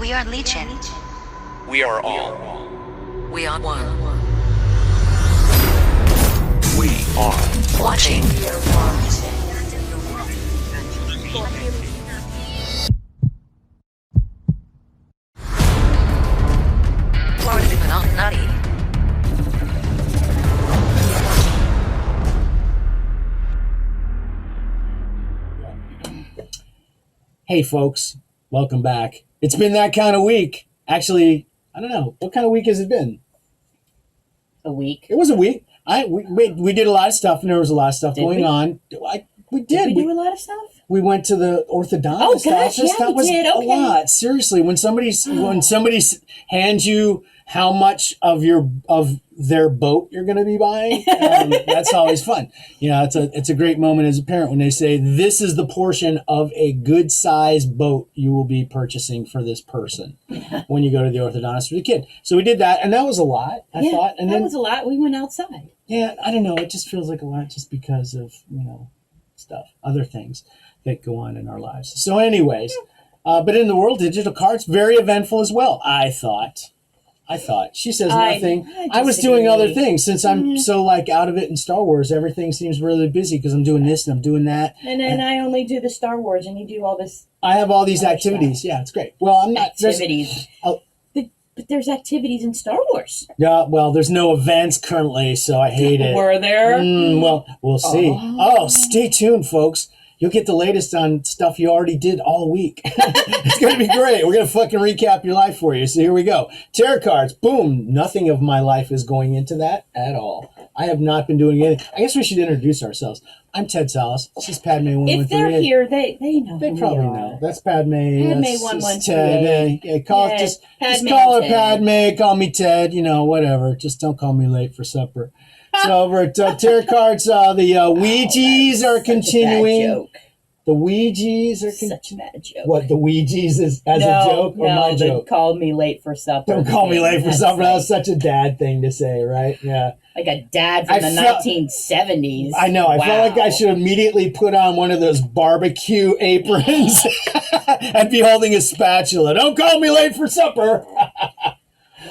We are Legion. We are all. We are one. We are Watching. Florida not nutty. Hey folks, welcome back. It's been that kind of week. Actually, I don't know. What kind of week has it been? A week. It was a week. We did a lot of stuff, and there was a lot of stuff going on. We did. Did we do a lot of stuff? We went to the orthodontist Oh, gosh, office. yeah, That we was did. a Okay. lot. Seriously, when somebody hands you how much of their boat you're going to be buying, that's always fun. You know, it's a great moment as a parent when they say, "This is the portion of a good sized boat you will be purchasing for this person." When you go to the orthodontist with a kid. So we did that, and that was a lot. I thought, and that then was a lot. We went outside. yeah, I don't know. It just feels like a lot just because of, stuff, other things that go on in our lives. So anyways, but in the world, digital cards, very eventful as well, I thought. She says nothing. I was doing other things. Since I'm so out of it in Star Wars, everything seems really busy because I'm doing this and I'm doing that. And then I only do the Star Wars and you do all this. I have all these activities. Stuff. Yeah, it's great. Well, I'm not... Activities. But there's activities in Star Wars. Yeah, well, there's no events currently, so I hate it. Were there? Well, we'll see. Oh, stay tuned, folks. You'll get the latest on stuff you already did all week. It's going to be great. We're going to fucking recap your life for you. So here we go. Tarot cards. Boom. Nothing of my life is going into that at all. I have not been doing anything. I guess we should introduce ourselves. I'm Tedsallis. This is Padme1138. If they're here, they know. They probably know. That's Padme. Padme1138. Ted. Yeah, just call her Padme. Call me Ted. Whatever. Just don't call me late for supper. So over at Tarot Cards, the Ouija's are continuing. The Ouija's are such a bad joke. What, the Ouija's is as a joke or my joke? Call me late for supper. Don't call me late for supper. That was such a dad thing to say, right? Yeah. Like a dad from the 1970s. I know. I felt like I should immediately put on one of those barbecue aprons and be holding a spatula. Don't call me late for supper.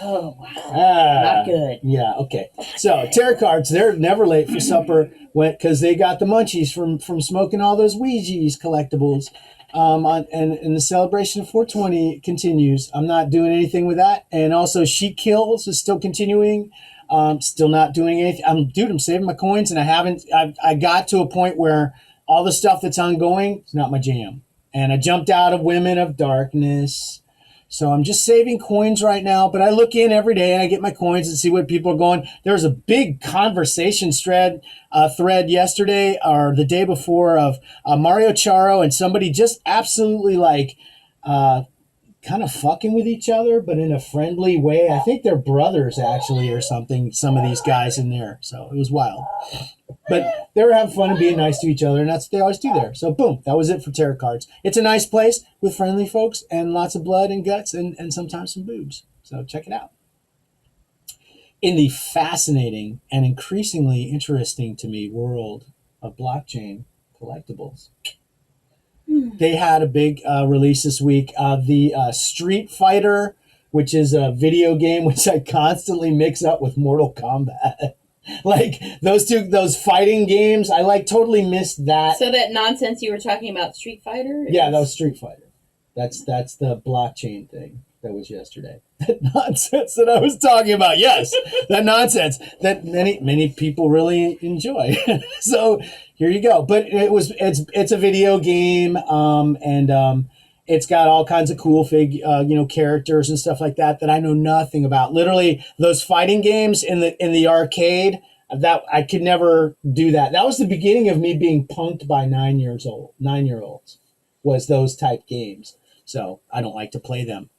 Oh, wow. Not good. Yeah, okay. So, tarot cards, they're never late for supper because they got the munchies from smoking all those Ouija's collectibles. And the celebration of 420 continues. I'm not doing anything with that. And also, Sheet Kills is still continuing. Still not doing anything. I'm saving my coins, and I got to a point where all the stuff that's ongoing is not my jam. And I jumped out of Women of Darkness. So I'm just saving coins right now, but I look in every day and I get my coins and see what people are going. There was a big conversation thread yesterday or the day before of Mario Charo and somebody just absolutely kind of fucking with each other, but in a friendly way. I think they're brothers actually or something, some of these guys in there. So it was wild. But they were having fun and being nice to each other, and that's what they always do there. So boom, that was it for tarot cards. It's a nice place with friendly folks and lots of blood and guts and sometimes some boobs. So check it out. In the fascinating and increasingly interesting to me world of blockchain collectibles, they had a big release this week of the Street Fighter, which is a video game which I constantly mix up with Mortal Kombat. Those fighting games, I totally missed that. So that nonsense you were talking about, Street Fighter? Yeah, that was Street Fighter. That's the blockchain thing that was yesterday. That nonsense that I was talking about. Yes, that nonsense that many people really enjoy. So here you go. But it's a video game, and it's got all kinds of cool characters and stuff like that I know nothing about. Literally, those fighting games in the arcade, that I could never do that. That was the beginning of me being punked by 9-year-olds. Was those type games. So I don't like to play them.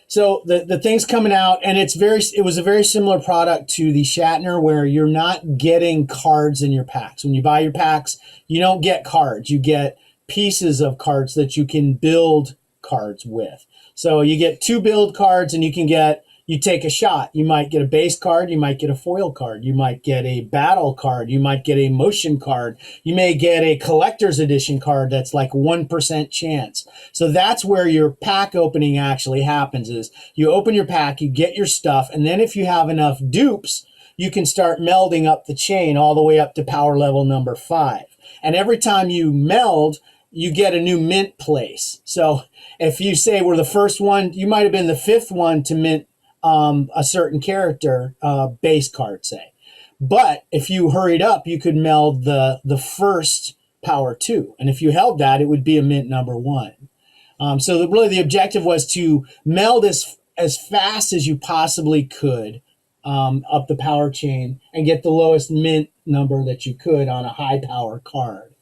So the thing's coming out, and it was a very similar product to the Shatner, where you're not getting cards in your packs. When you buy your packs, you don't get cards. You get pieces of cards that you can build cards with. So you get 2 build cards, and you can get you take a shot. You might get a base card. You might get a foil card. You might get a battle card. You might get a motion card. You may get a collector's edition card that's like 1% chance. So that's where your pack opening actually happens is you open your pack, you get your stuff, and then if you have enough dupes, you can start melding up the chain all the way up to power level number 5. And every time you meld, you get a new mint place. So if you say we're the first one, you might have been the 5th one to mint a certain character base card, say. But if you hurried up, you could meld the first power 2. And if you held that, it would be a mint number 1. So really the objective was to meld as fast as you possibly could up the power chain and get the lowest mint number that you could on a high power card.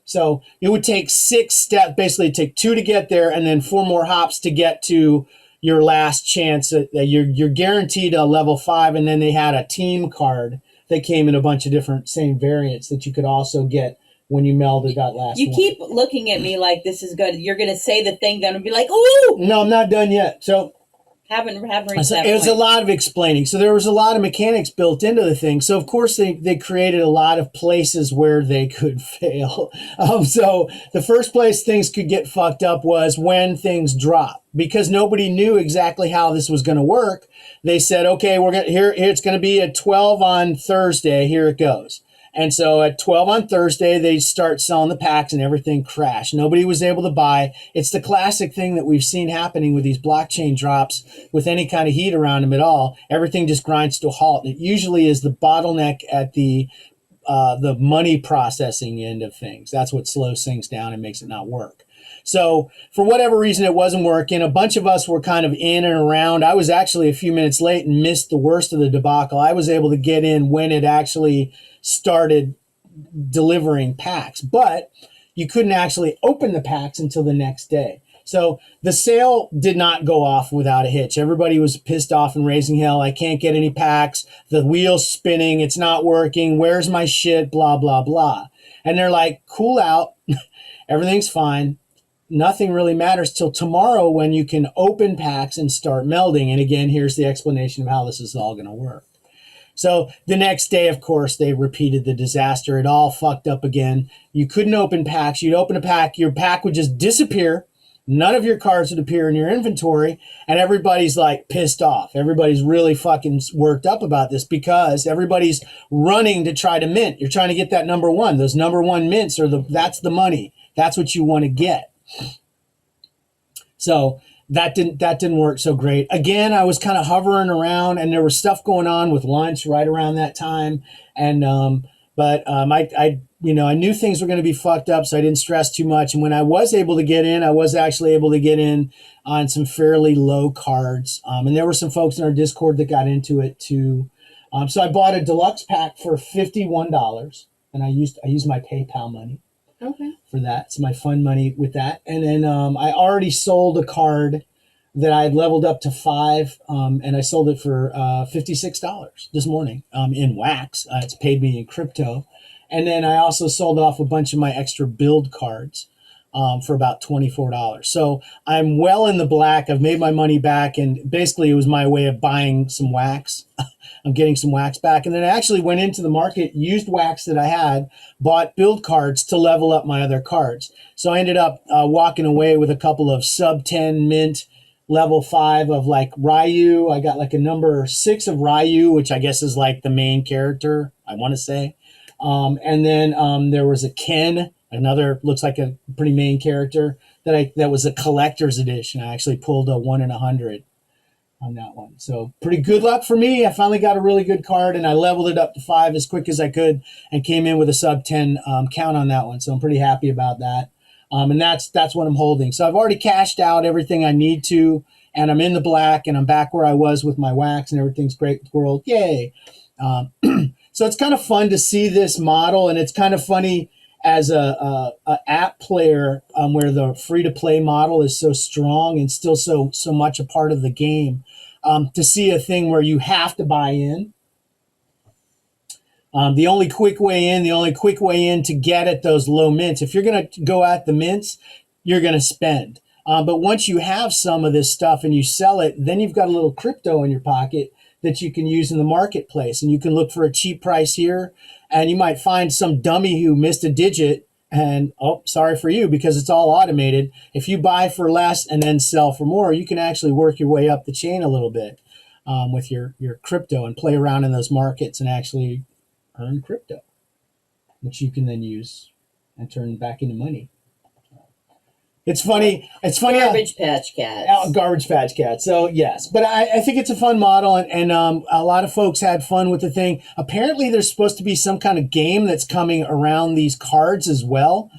So it would take 6 steps, basically take 2 to get there and then 4 more hops to get to your last chance. You're guaranteed a level 5, and then they had a team card that came in a bunch of different same variants that you could also get when you melded that last one. You keep looking at me like this is good. You're going to say the thing, going to be like, ooh! No, I'm not done yet. So Haven't reached that it was point. a lot of explaining. So there was a lot of mechanics built into the thing. So of course they created a lot of places where they could fail. So the first place things could get fucked up was when things drop, because nobody knew exactly how this was going to work. They said, okay, we're gonna here it's going to be at 12 on Thursday. Here it goes. And so at 12 on Thursday, they start selling the packs and everything crashed. Nobody was able to buy. It's the classic thing that we've seen happening with these blockchain drops with any kind of heat around them at all. Everything just grinds to a halt. It usually is the bottleneck at the money processing end of things. That's what slows things down and makes it not work. So for whatever reason, it wasn't working. A bunch of us were kind of in and around. I was actually a few minutes late and missed the worst of the debacle. I was able to get in when it actually started delivering packs, but you couldn't actually open the packs until the next day. So the sale did not go off without a hitch. Everybody was pissed off and raising hell. I can't get any packs. The wheel's spinning. It's not working. Where's my shit? Blah, blah, blah. And they're like, cool out. Everything's fine. Nothing really matters till tomorrow when you can open packs and start melding. And again, here's the explanation of how this is all going to work. So the next day, of course, they repeated the disaster. It all fucked up again. You couldn't open packs. You'd open a pack. Your pack would just disappear. None of your cards would appear in your inventory. And everybody's like pissed off. Everybody's really fucking worked up about this because everybody's running to try to mint. You're trying to get that number 1. Those number 1 mints that's the money. That's what you want to get. So that didn't work so great. Again, I was kind of hovering around, and there was stuff going on with lunch right around that time. And I knew things were going to be fucked up, so I didn't stress too much. And when I was able to get in, I was actually able to get in on some fairly low cards. And there were some folks in our Discord that got into it too. So I bought a deluxe pack for $51, and I used my PayPal money. Okay. For that. It's my fun money with that. And then I already sold a card that I had leveled up to 5, and I sold it for $56 this morning in wax. It's paid me in crypto. And then I also sold off a bunch of my extra build cards for about $24. So I'm well in the black. I've made my money back, and basically it was my way of buying some wax. I'm getting some wax back. And then I actually went into the market, used wax that I had, bought build cards to level up my other cards. So I ended up walking away with a couple of sub 10 mint level 5 of like Ryu. I got like a number 6 of Ryu, which I guess is like the main character, I want to say. And then there was a Ken, another looks like a pretty main character that was a collector's edition. I actually pulled a 1 in 100 on that one. So pretty good luck for me. I finally got a really good card, and I leveled it up to 5 as quick as I could and came in with a sub 10 count on that one. So I'm pretty happy about that. And that's what I'm holding. So I've already cashed out everything I need to, and I'm in the black, and I'm back where I was with my wax, and everything's great with the world. Yay. So it's kind of fun to see this model, and it's kind of funny as a app player where the free-to-play model is so strong and still so much a part of the game, to see a thing where you have to buy in. The only quick way in to get at those low mints, if you're going to go at the mints, you're going to spend. But once you have some of this stuff and you sell it, then you've got a little crypto in your pocket that you can use in the marketplace. And you can look for a cheap price here, and you might find some dummy who missed a digit, and oh, sorry for you, because it's all automated. If you buy for less and then sell for more, you can actually work your way up the chain a little bit with your crypto and play around in those markets and actually earn crypto, which you can then use and turn back into money. It's funny. Garbage Patch Cats. Garbage Patch Cats. So yes, but I think it's a fun model, and a lot of folks had fun with the thing. Apparently, there's supposed to be some kind of game that's coming around these cards as well.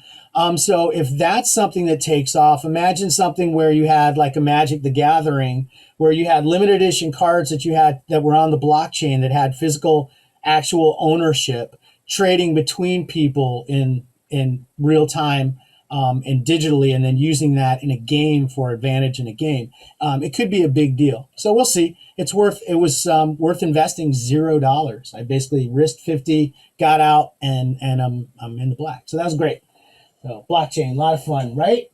So if that's something that takes off, imagine something where you had like a Magic the Gathering, where you had limited edition cards that were on the blockchain that had physical, actual ownership, trading between people in real time. And digitally, and then using that in a game for advantage in a game. It could be a big deal. So we'll see. It was worth investing $0. I basically risked 50, got out, and I'm in the black. So that was great. So blockchain, a lot of fun, right?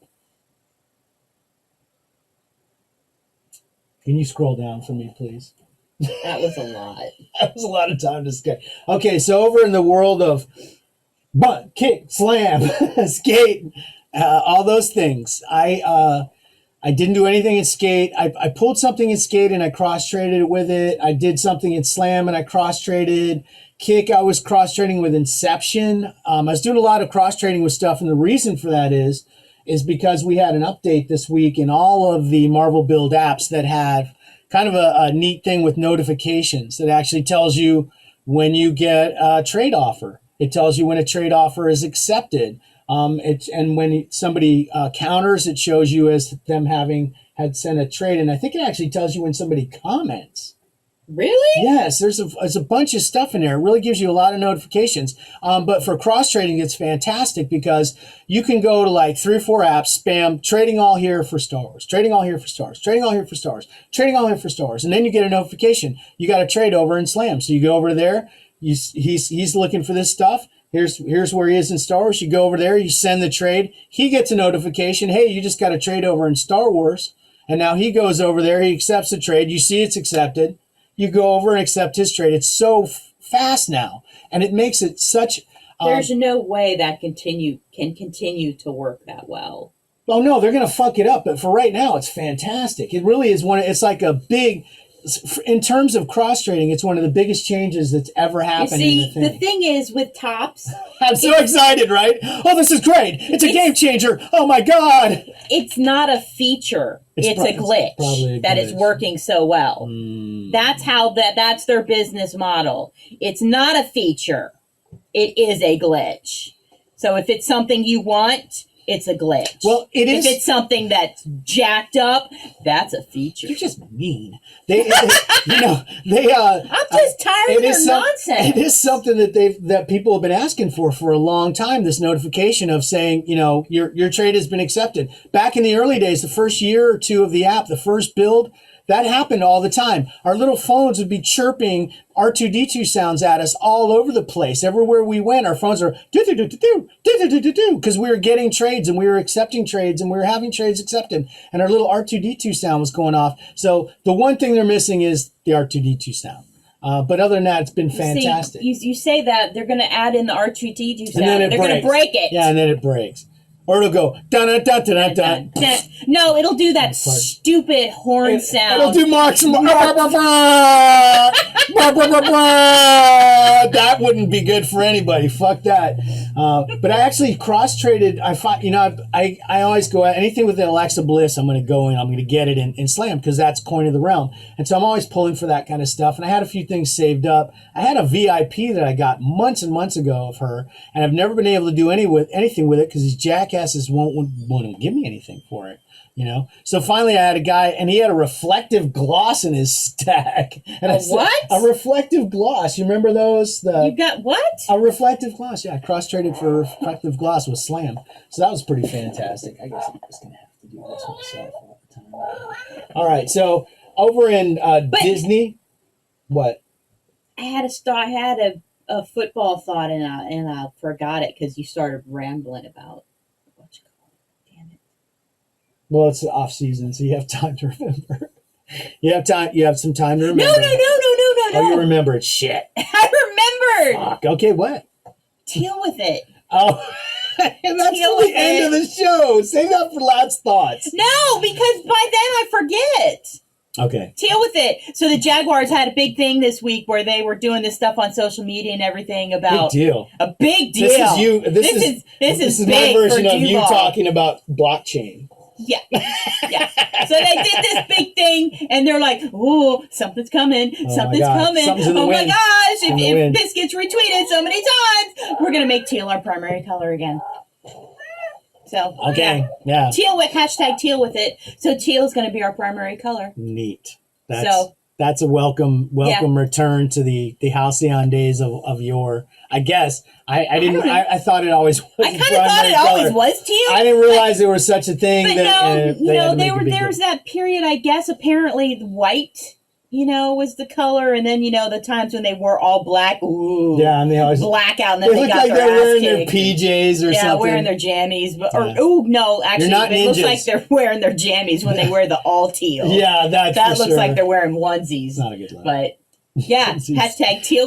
Can you scroll down for me, please? That was a lot. That was a lot of time to skate. Okay, so over in the world of butt, kick, slam, skate, all those things. I didn't do anything in skate. I pulled something in skate and I cross-traded it with it. I did something in slam and I cross-traded. Kick, I was cross-trading with Inception. I was doing a lot of cross-trading with stuff, and the reason for that is because we had an update this week in all of the Marvel Build apps that have kind of a neat thing with notifications that actually tells you when you get a trade offer. It tells you when a trade offer is accepted. And when somebody counters, it shows you as them had sent a trade. And I think it actually tells you when somebody comments. Really? Yes, there's a bunch of stuff in there. It really gives you a lot of notifications. But for cross trading, it's fantastic because you can go to like 3 or 4 apps, spam trading all here for Star Wars, trading all here for Star Wars, trading all here for Star Wars, trading all here for Star Wars, and then you get a notification. You got a trade over in Slam. So you go over there. He's looking for this stuff. Here's where he is in Star Wars. You go over there. You send the trade. He gets a notification. Hey, you just got a trade over in Star Wars. And now he goes over there. He accepts the trade. You see it's accepted. You go over and accept his trade. It's so fast now, and it makes it such. There's no way that can continue to work that well. Oh no, they're going to fuck it up. But for right now, it's fantastic. It really is it's like a big. In terms of cross trading, it's one of the biggest changes that's ever happened. You see, in the thing. The thing is with Topps, I'm so excited, right? Oh, this is great! It's a game changer. Oh my god! It's not a feature. It's a glitch that is working so well. That's their business model. It's not a feature. It is a glitch. So if it's something you want, it's a glitch. Well, it is. If it's something that's jacked up, that's a feature. You're just mean. I'm just tired of their nonsense. It is something that people have been asking for a long time. This notification of saying, your trade has been accepted. Back in the early days, the first year or two of the app, the first build, that happened all the time. Our little phones would be chirping R2D2 sounds at us all over the place. Everywhere we went, our phones are do-do-do-do-do, because we were getting trades and we were accepting trades and we were having trades accepted. And our little R2D2 sound was going off. So the one thing they're missing is the R2D2 sound. But other than that, it's been fantastic. You say that, they're going to add in the R2D2 sound. And then they're going to break it. Yeah, and then it breaks. Or it'll go dun dun dun dun dun. No, it'll do that stupid horn sound. It'll do Mark's. That wouldn't be good for anybody. Fuck that. But I actually cross traded. I always go at anything with the Alexa Bliss. I'm going to go in. I'm going to get it in Slam because that's coin of the realm. And so I'm always pulling for that kind of stuff. And I had a few things saved up. I had a VIP that I got months and months ago of her, and I've never been able to do anything with it because these jackasses won't give me anything for it. So finally I had a guy and he had a reflective gloss in his stack. And a reflective gloss. You remember those? You got what? A reflective gloss. Yeah, I cross-traded for reflective gloss with Slam. So that was pretty fantastic. I guess I'm just going to have to do this myself all the time. All right, so over in Disney, what? I had a football thought and I forgot it because you started rambling about Well, it's off season, so you have time to remember. You have time. You have some time to remember. No. Oh, you remembered. Shit. I remembered. Fuck. Okay, what? Deal with it. Oh, that's the end of the show. Save that for last thoughts. No, because by then I forget. Okay. Deal with it. So the Jaguars had a big thing this week where they were doing this stuff on social media and everything about big deal. A big deal. This is you. This is my version of you talking about blockchain. Yeah. So they did this big thing, and they're like, "Ooh, something's coming! Something's coming! Oh my gosh! If this gets retweeted so many times, we're gonna make teal our primary color again." So okay, yeah. Teal with #teal with it. So teal is going to be our primary color. Neat. That's a welcome return to the halcyon days of yore. I guess I thought it always was. I kind of thought it always was teal. I didn't realize there was such a thing. But there was that period. I guess apparently white. Was the color, and then the times when they were all black. Ooh, yeah, and they always blackout, and then they got like their they're wearing kicked. their PJs or something. Yeah, wearing their jammies. Actually, it looks like they're wearing their jammies when they wear the all teal. Yeah, that looks like they're wearing onesies. Not a good look. But yeah, #teal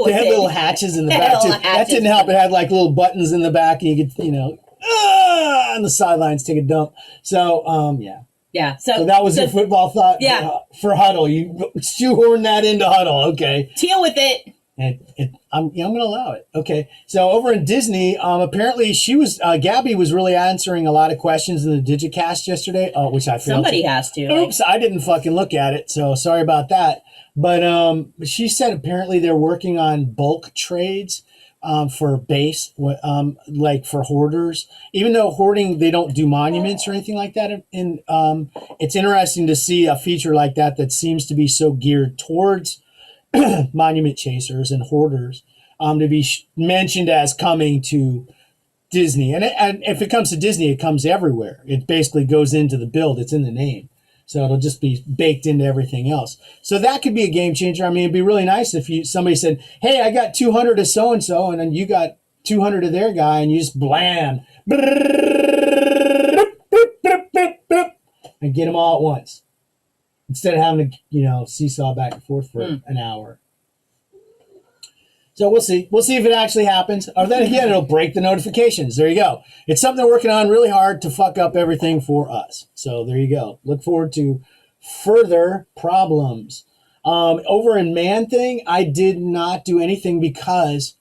with it. They had little hatches in the back too. That didn't help. It had like little buttons in the back, and you could on the sidelines take a dump. So yeah. Yeah, so that was your football thought. Yeah, for Huddle, you shoehorn that into Huddle. Okay, teal with it. I'm going to allow it. Okay, so over in Disney, apparently Gabby was really answering a lot of questions in the Digicast yesterday, which I failed. Somebody has to. Oops, I didn't fucking look at it, so sorry about that. But she said apparently they're working on bulk trades. For base, like for hoarders, even though hoarding, they don't do monuments or anything like that. And it's interesting to see a feature like that seems to be so geared towards monument chasers and hoarders, to be mentioned as coming to Disney. And if it comes to Disney, it comes everywhere. It basically goes into the build. It's in the name. So it'll just be baked into everything else. So that could be a game changer. I mean, it'd be really nice if somebody said, "Hey, I got 200 of so-and-so," and then you got 200 of their guy, and you just blam, and get them all at once. Instead of having to, seesaw back and forth for an hour. So we'll see. We'll see if it actually happens. Or then again, it'll break the notifications. There you go. It's something they're working on really hard to fuck up everything for us. So there you go. Look forward to further problems. Over in Man-Thing, I did not do anything because...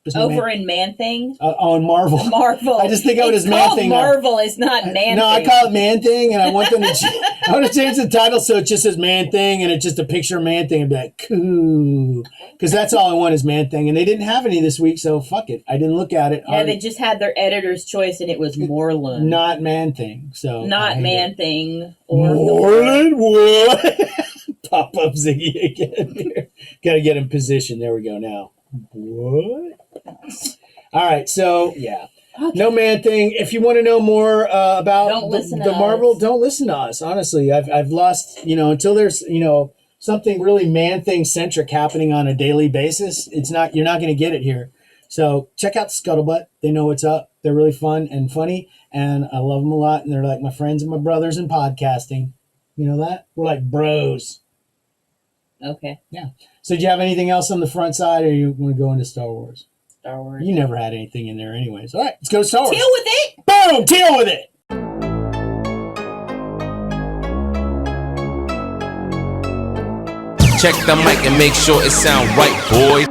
in Man-Thing? On Marvel. Marvel. I just think of it as Man-Thing. Marvel is not Man-Thing. No, I call it Man-Thing, and I want them to... I want to change the title so it just says Man-Thing, and it's just a picture of Man-Thing, and be like, cool. Because that's all I want is Man-Thing. And they didn't have any this week, so fuck it. I didn't look at it. Yeah, they just had their editor's choice, and it was Moreland. Not Man-Thing. So not Man-Thing. Moreland? What? Pop up Ziggy again here. Got to get in position. There we go now. What? All right, so, yeah. Okay. No Man-Thing. If you want to know more about the Marvel, don't listen to us. Honestly, I've lost, until there's, something really Man-Thing centric happening on a daily basis. You're not going to get it here. So check out the Scuttlebutt. They know what's up. They're really fun and funny, and I love them a lot. And they're like my friends and my brothers in podcasting. You know that? We're like bros. Okay. Yeah. So do you have anything else on the front side, or you want to go into Star Wars? Star Wars. You never had anything in there anyways. All right, let's go to Star Wars. Deal with it. Boom, deal with it. Check the mic and make sure it sound right, boys.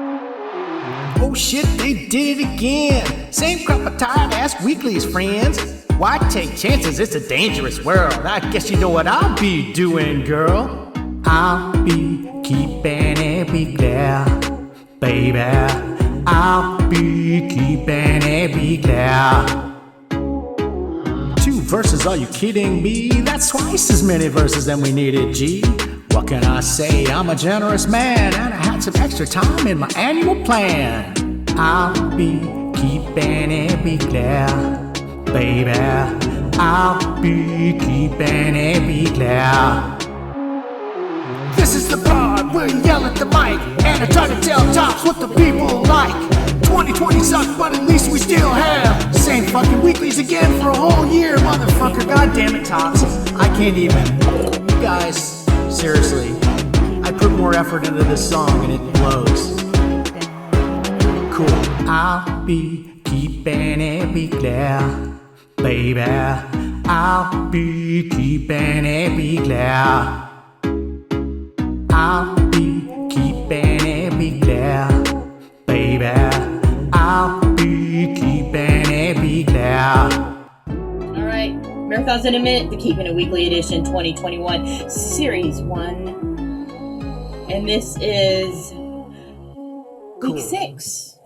Oh shit, they did it again. Same crop of tired-ass weeklies, friends. Why take chances? It's a dangerous world. I guess you know what I'll be doing, girl. I'll be keeping it weekly, baby. I'll be keeping it weekly. 2 verses, are you kidding me? That's twice as many verses than we needed, G. What can I say? I'm a generous man, and I had some extra time in my annual plan. I'll be keeping it weekly, baby. I'll be keeping it weekly. This is the part will yell at the mic, and I try to tell tops what the people like. 2020 sucked, but at least we still have same fucking weeklies again for a whole year, motherfucker. God damn it, Tops. I can't even. You guys, seriously, I put more effort into this song and it blows. Cool. I'll be keeping it weekly, baby. I'll be keeping it weekly. I'll be keeping it weekly, baby. I'll be keeping it weekly. All right, Marathons in a Minute, the Keeping It Weekly Edition 2021, Series 1. And this is week 6.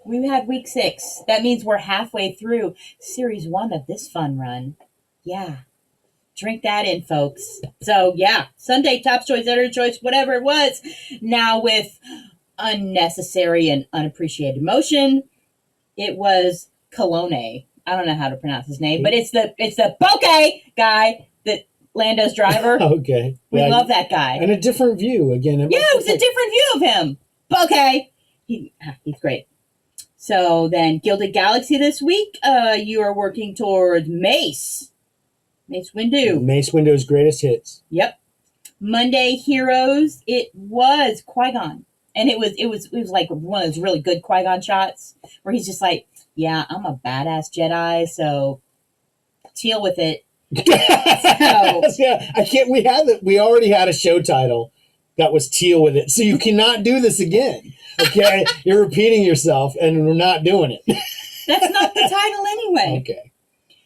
We've had week 6. That means we're halfway through Series 1 of this fun run. Yeah. Drink that in, folks. So, yeah, Sunday, Top Choice, Editor Choice, whatever it was. Now with unnecessary and unappreciated motion, it was Colone. I don't know how to pronounce his name, but it's the bokeh guy, that Lando's driver. Okay. We love that guy. And a different view again. It was a different view of him. Bokeh. He's great. So then Gilded Galaxy this week, you are working towards Mace Windu. Mace Windu's greatest hits. Yep. Monday Heroes, it was Qui-Gon. And it was like one of those really good Qui-Gon shots where he's just like, yeah, I'm a badass Jedi, so deal with it. Yeah, I can't. We already had a show title that was "Deal with It," so you cannot do this again. Okay, you're repeating yourself, and we're not doing it. That's not the title anyway. Okay.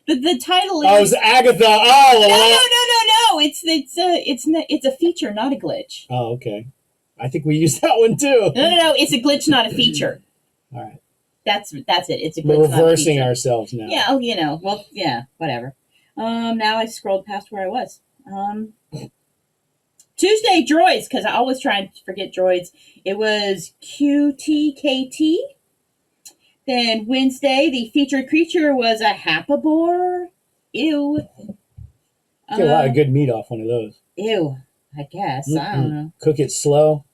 The title is. Oh, it's Agatha. Oh, no. It's a feature, not a glitch. Oh, okay. I think we used that one too. No. It's a glitch, not a feature. All right. That's it. It's a glitch. We're reversing not a ourselves now. Yeah. Oh, Well, yeah. Whatever. Now I scrolled past where I was. Tuesday droids, because I always try and forget droids. It was QTKT. Then Wednesday, the featured creature was a Hapabore. Ew. Get a lot of good meat off one of those. Ew. I guess. I don't know. Cook it slow.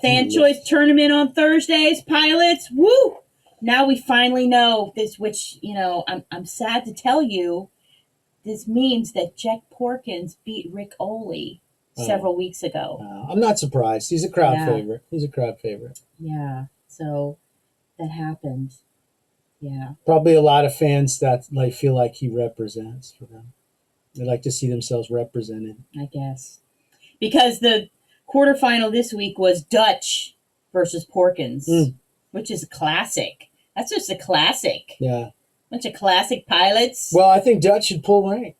Fan choice tournament on Thursdays. Pilots. Woo! Now we finally know this, which, I'm sad to tell you, this means that Jack Porkins beat Rick Oley several weeks ago. I'm not surprised. He's a crowd favorite. Yeah. So that happened. Yeah. Probably a lot of fans that feel like he represents for them. They like to see themselves represented. I guess. Because the quarterfinal this week was Dutch versus Porkins, which is a classic. That's just a classic. Yeah. Bunch of classic pilots. Well, I think Dutch should pull rank.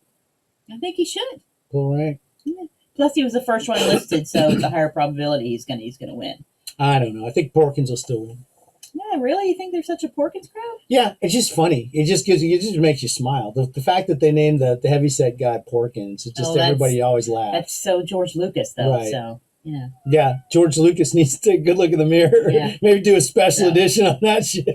I think he should. Pull rank. Yeah. Plus, he was the first one listed, so it's a higher probability he's gonna win. I don't know. I think Porkins will still win. Yeah, really? You think there's such a Porkins crowd? Yeah, it's just funny. It just makes you smile. The fact that they named the heavyset guy Porkins, it's just everybody always laughs. That's so George Lucas, though. Right. So yeah. Yeah, George Lucas needs to take a good look in the mirror. Yeah. Maybe do a special edition on that shit.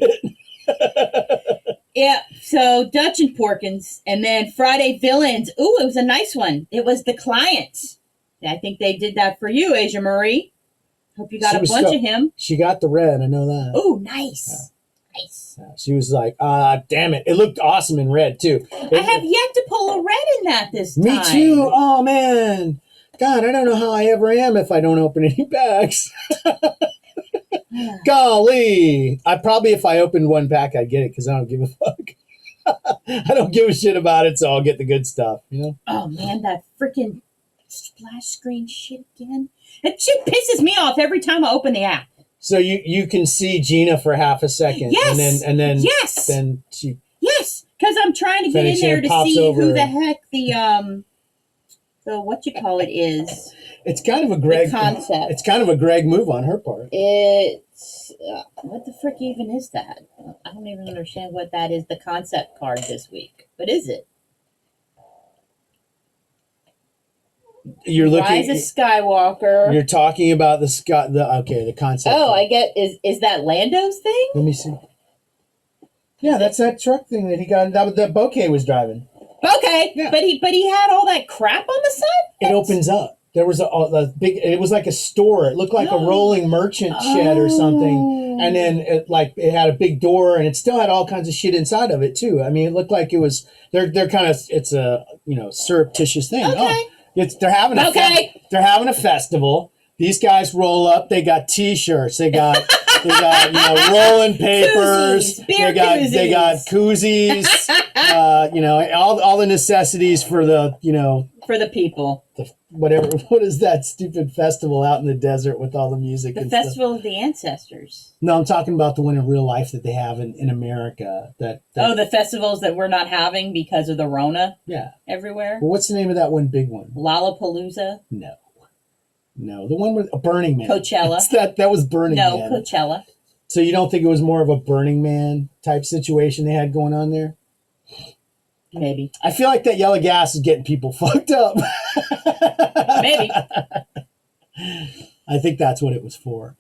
Yeah, so Dutch and Porkins. And then Friday Villains. Ooh, it was a nice one. It was The Client. I think they did that for you, Asia Marie. Hope you got a bunch of him. She got the red. I know that. Oh, nice. Yeah. Nice. Yeah. She was like, damn it. It looked awesome in red, too. I have yet to pull a red in that this time. Me too. Oh, man. God, I don't know how I ever am if I don't open any packs. Golly. If I opened one pack, I'd get it because I don't give a fuck. I don't give a shit about it, so I'll get the good stuff, Oh, man, that freaking splash screen shit again. That shit pisses me off every time I open the app. So you can see Gina for half a second. Yes. And then yes. Then she. Yes, because I'm trying to get in there to see who the heck the is. It's kind of a Greg concept. It's kind of a Greg move on her part. It's what the frick even is that? I don't even understand what that is. The concept card this week. What is it? You're looking. Rise of Skywalker. You're talking about the concept. Oh, I get. Is that Lando's thing? Let me see. Yeah, that's that truck thing that he got. That Bokeh was driving. Okay, yeah. but he had all that crap on the side. It opens up. there was a big. It was like a store. It looked like a rolling merchant shed or something. And then it had a big door, and it still had all kinds of shit inside of it too. I mean, it looked like it was. They're kind of. It's a surreptitious thing. Okay. They're having they're having a festival. These guys roll up. They got T-shirts. They got rolling papers. They got koozies. All the necessities for the for the people. Whatever. What is that stupid festival out in the desert with all the music? The Festival of the Ancestors. No, I'm talking about the one in real life that they have in America. The festivals that we're not having because of the Rona. Yeah. Everywhere. Well, what's the name of that one big one? Lollapalooza. No, the one with Burning Man. Coachella. That was Burning Man. No, Coachella. So you don't think it was more of a Burning Man type situation they had going on there? Maybe. I feel like that yellow gas is getting people fucked up. Maybe. I think that's what it was for.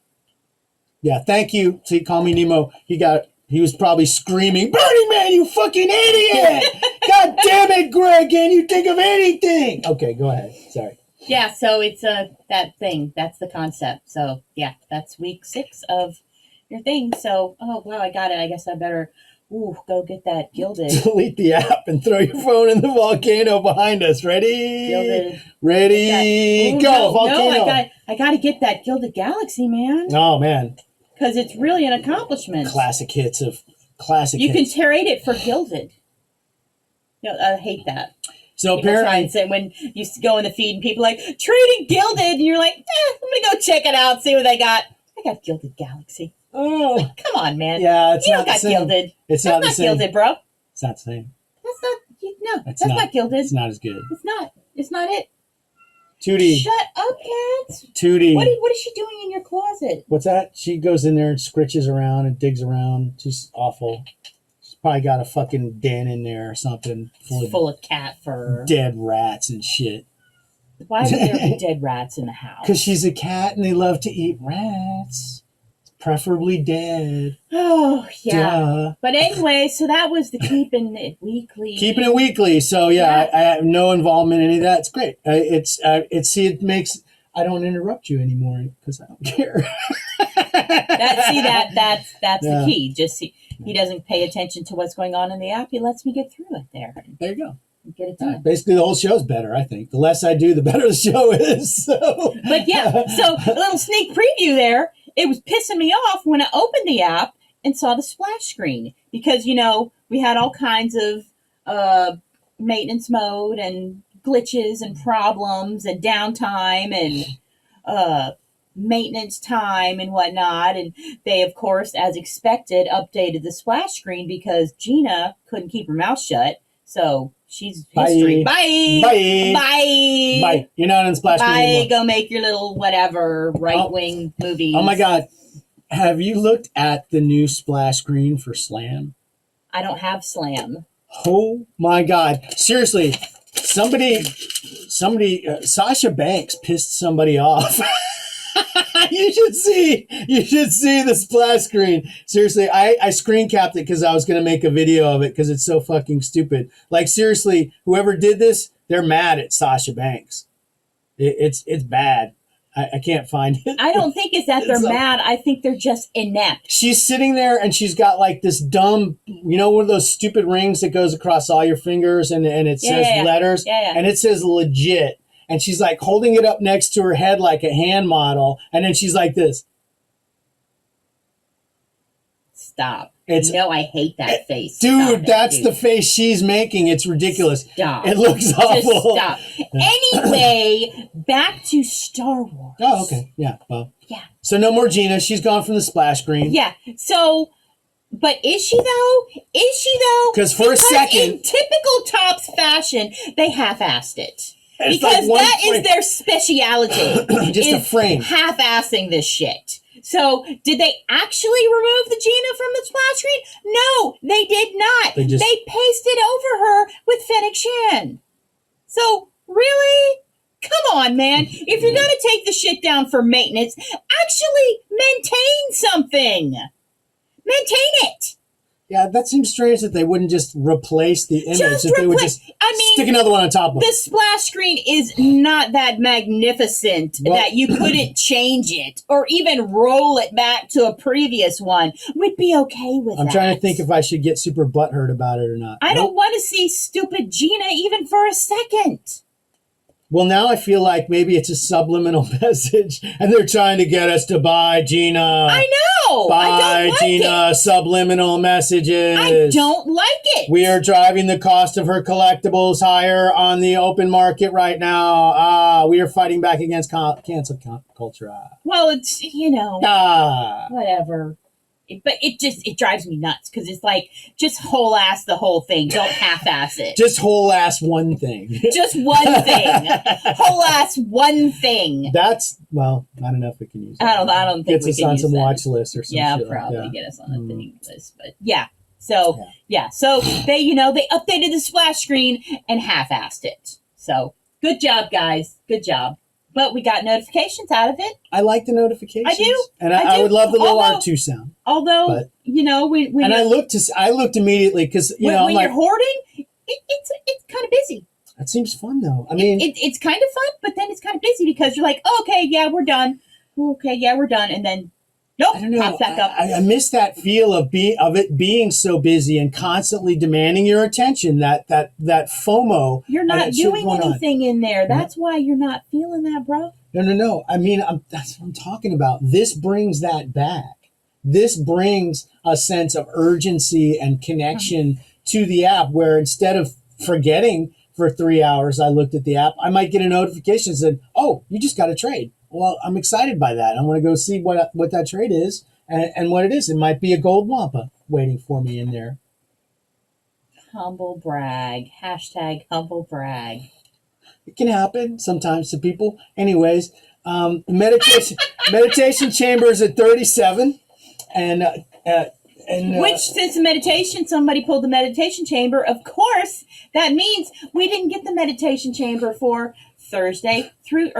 Yeah, thank you. See, Call Me Nemo. He was probably screaming, Burning Man, you fucking idiot! God damn it, Greg, can you think of anything? Okay, go ahead. Sorry. Yeah, so it's that thing. That's the concept. So, yeah, that's week 6 of your thing. So, oh, wow, I got it. I guess I better... go get that Gilded. Delete the app and throw your phone in the volcano behind us. Ready? Gilded. Ready? Go, volcano. No, I got to get that Gilded Galaxy, man. Oh, man. Because it's really an accomplishment. Classic hits. You can trade it for Gilded. I hate that. So people apparently, try and say when you go in the feed and people are like, trading Gilded, and you're like, I'm going to go check it out, see what they got. I got Gilded Galaxy. Oh, come on, man! Yeah, it's you not don't got the same. Gilded. It's That's not Gilded, bro. It's not the same. That's not. No, that's not Gilded. It's not as good. It's not. It's not it. Tootie. Shut up, Kat. Tootie. What is she doing in your closet? What's that? She goes in there and scritches around and digs around. She's awful. She's probably got a fucking den in there or something full of cat fur, dead rats and shit. Why would there be dead rats in the house? Because she's a cat and they love to eat rats. Preferably dead. Oh, yeah. Duh. But anyway, so that was the Keeping It Weekly. Keeping It Weekly. So, yeah. I have no involvement in any of that. It's great. It makes... I don't interrupt you anymore because I don't care. That's the key. Just see, he doesn't pay attention to what's going on in the app. He lets me get through it there. There you go. Get it done. Basically, the whole show's better, I think. The less I do, the better the show is. So. But yeah, so a little sneak preview there. It was pissing me off when I opened the app and saw the splash screen because, we had all kinds of maintenance mode and glitches and problems and downtime and maintenance time and whatnot. And they, of course, as expected, updated the splash screen because Gina couldn't keep her mouth shut. So she's history. Bye. Bye. Bye. Bye. You're not on splash screen anymore. Go make your little whatever right-wing movies. Oh, my God. Have you looked at the new splash screen for Slam? I don't have Slam. Oh, my God. Seriously, somebody, Sasha Banks pissed somebody off. You should see the splash screen. Seriously, I screen capped it because I was going to make a video of it because it's so fucking stupid. Like, seriously, whoever did this, they're mad at Sasha Banks. It's bad. I can't find it. I don't think it's that they're mad. I think they're just inept. She's sitting there and she's got like this dumb, one of those stupid rings that goes across all your fingers and it says letters. Yeah. And it says legit. And she's like holding it up next to her head like a hand model. And then she's like this. Stop. I hate that face. Dude, that's the face she's making. It's ridiculous. Stop. It looks awful. Just stop. Anyway, back to Star Wars. Oh, okay. Yeah. Well. Yeah. So no more Gina. She's gone from the splash screen. Yeah. So, but is she though? Because for a second. In typical Topps fashion, they half-assed it. It's because like that is their speciality. Just a frame. Half-assing this shit. So, did they actually remove the Gina from the splash screen? No, they did not. They pasted over her with Fennec Shan. So, really? Come on, man. If you're going to take the shit down for maintenance, actually maintain something. Maintain it. Yeah, that seems strange that they wouldn't just replace the image. That they would just stick another one on top of it. The splash screen is not that magnificent that you couldn't change it or even roll it back to a previous one. We'd be okay with that. I'm trying to think if I should get super butthurt about it or not. I don't want to see stupid Gina even for a second. Well, now I feel like maybe it's a subliminal message, and they're trying to get us to buy Gina. I know. Buy I don't like Gina. it. Subliminal messages. I don't like it. We are driving the cost of her collectibles higher on the open market right now. We are fighting back against cancel culture. Well, it's whatever. But it drives me nuts because it's like, just whole ass the whole thing. Don't half ass it. Just whole ass one thing. Just one thing. Whole ass one thing. That's, well, I don't know if we can use that. I don't think Gets us on some watch list or something. Yeah, probably get us on a thing list. But yeah. So they they updated the splash screen and half-assed it. So good job, guys. Good job. But we got notifications out of it. I like the notifications. I do. And I would love the little R2 sound. Although, when I looked immediately because, when you're hoarding, it's kind of busy. That seems fun, though. I mean, it's kind of fun, but then it's kind of busy because you're like, okay, yeah, we're done. Okay, yeah, we're done. And then, nope, I don't know. pops back up. I miss that feel of it being so busy and constantly demanding your attention. That FOMO. You're not doing anything in there. That's why you're not feeling that, bro. No. I mean, that's what I'm talking about. This brings that back. This brings a sense of urgency and connection to the app. Where instead of forgetting for 3 hours, I looked at the app, I might get a notification that said, "Oh, you just got a trade." Well, I'm excited by that. I want to go see what that trade is and what it is. It might be a gold wampa waiting for me in there. Humble brag. # humble brag. It can happen sometimes to people. Anyways, the meditation chamber is at 37. And which, since the meditation, somebody pulled the meditation chamber, of course, that means we didn't get the meditation chamber for Tuesday through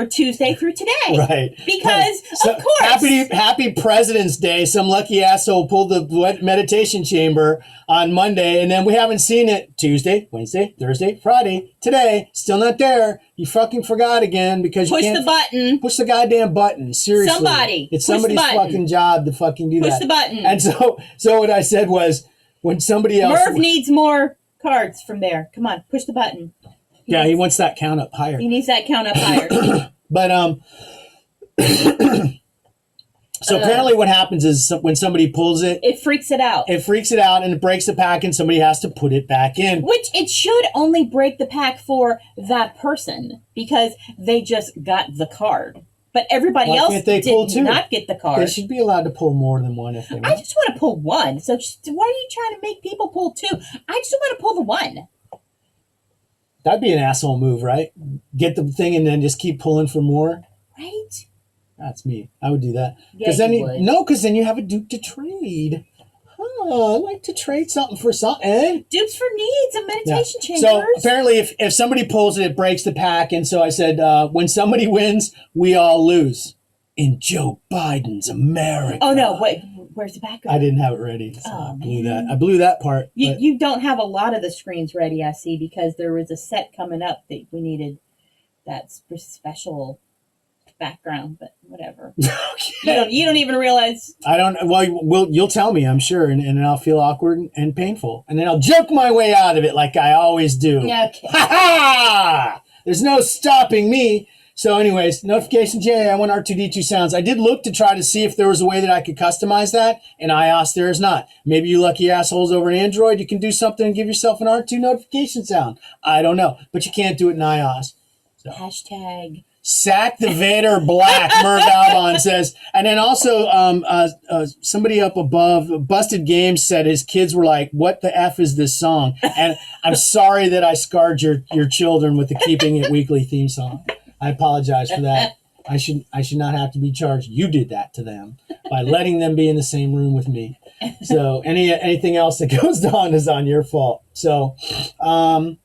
today. Right. Because, of course. Happy President's Day. Some lucky asshole pulled the meditation chamber on Monday, and then we haven't seen it Tuesday, Wednesday, Thursday, Friday, today. Still not there. You fucking forgot again because you can't. Push the button. Push the goddamn button. Seriously. Somebody. It's somebody's fucking job to fucking do that. Push the button. And so what I said was, when somebody else. Merv needs more cards from there. Come on, push the button. He wants that count up higher. He needs that count up higher. But so apparently what happens is when somebody pulls it, it freaks it out. It freaks it out and it breaks the pack and somebody has to put it back in. Which it should only break the pack for that person because they just got the card. But everybody else did not get the card. They should be allowed to pull more than one if they want. I just want to pull one. So why are you trying to make people pull two? I just want to pull the one. That'd be an asshole move, right? Get the thing and then just keep pulling for more. Right? That's me. I would do that. Yeah, because then you have a dupe to trade. Oh, I like to trade something for something. Dupes for needs and meditation chambers. So apparently if somebody pulls it, it breaks the pack. And so I said, when somebody wins, we all lose. In Joe Biden's America. Oh, no. Wait. Where's the background? I didn't have it ready. So I blew that part. You don't have a lot of the screens ready, I see, because there was a set coming up that we needed that special background, but whatever. Okay. You don't even realize. I don't. Well, you'll tell me, I'm sure, and then I'll feel awkward and painful, and then I'll joke my way out of it like I always do. Okay. Ha ha! There's no stopping me. So anyways, notification J, I want R2D2 sounds. I did look to try to see if there was a way that I could customize that. In iOS, there is not. Maybe you lucky assholes over in Android, you can do something and give yourself an R2 notification sound. I don't know. But you can't do it in iOS. So. # Sack the Vader Black, Merv Albon says. And then also somebody up above, Busted Games, said his kids were like, what the F is this song? And I'm sorry that I scarred your children with the Keeping It Weekly theme song. I apologize for that. I should not have to be charged. You did that to them by letting them be in the same room with me. So anything else that goes on is on your fault. So, so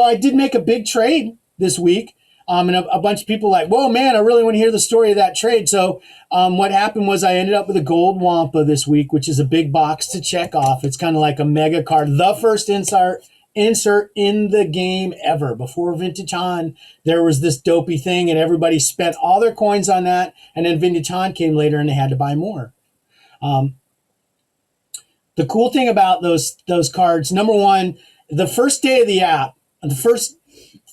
I did make a big trade this week. And a bunch of people like, whoa, man, I really want to hear the story of that trade. So what happened was I ended up with a gold Wampa this week, which is a big box to check off. It's kind of like a mega card, the first insert in the game ever. Before Vintage Han, there was this dopey thing, and everybody spent all their coins on that. And then Vintage Han came later, and they had to buy more. The cool thing about those cards, number one, the first day of the app, the first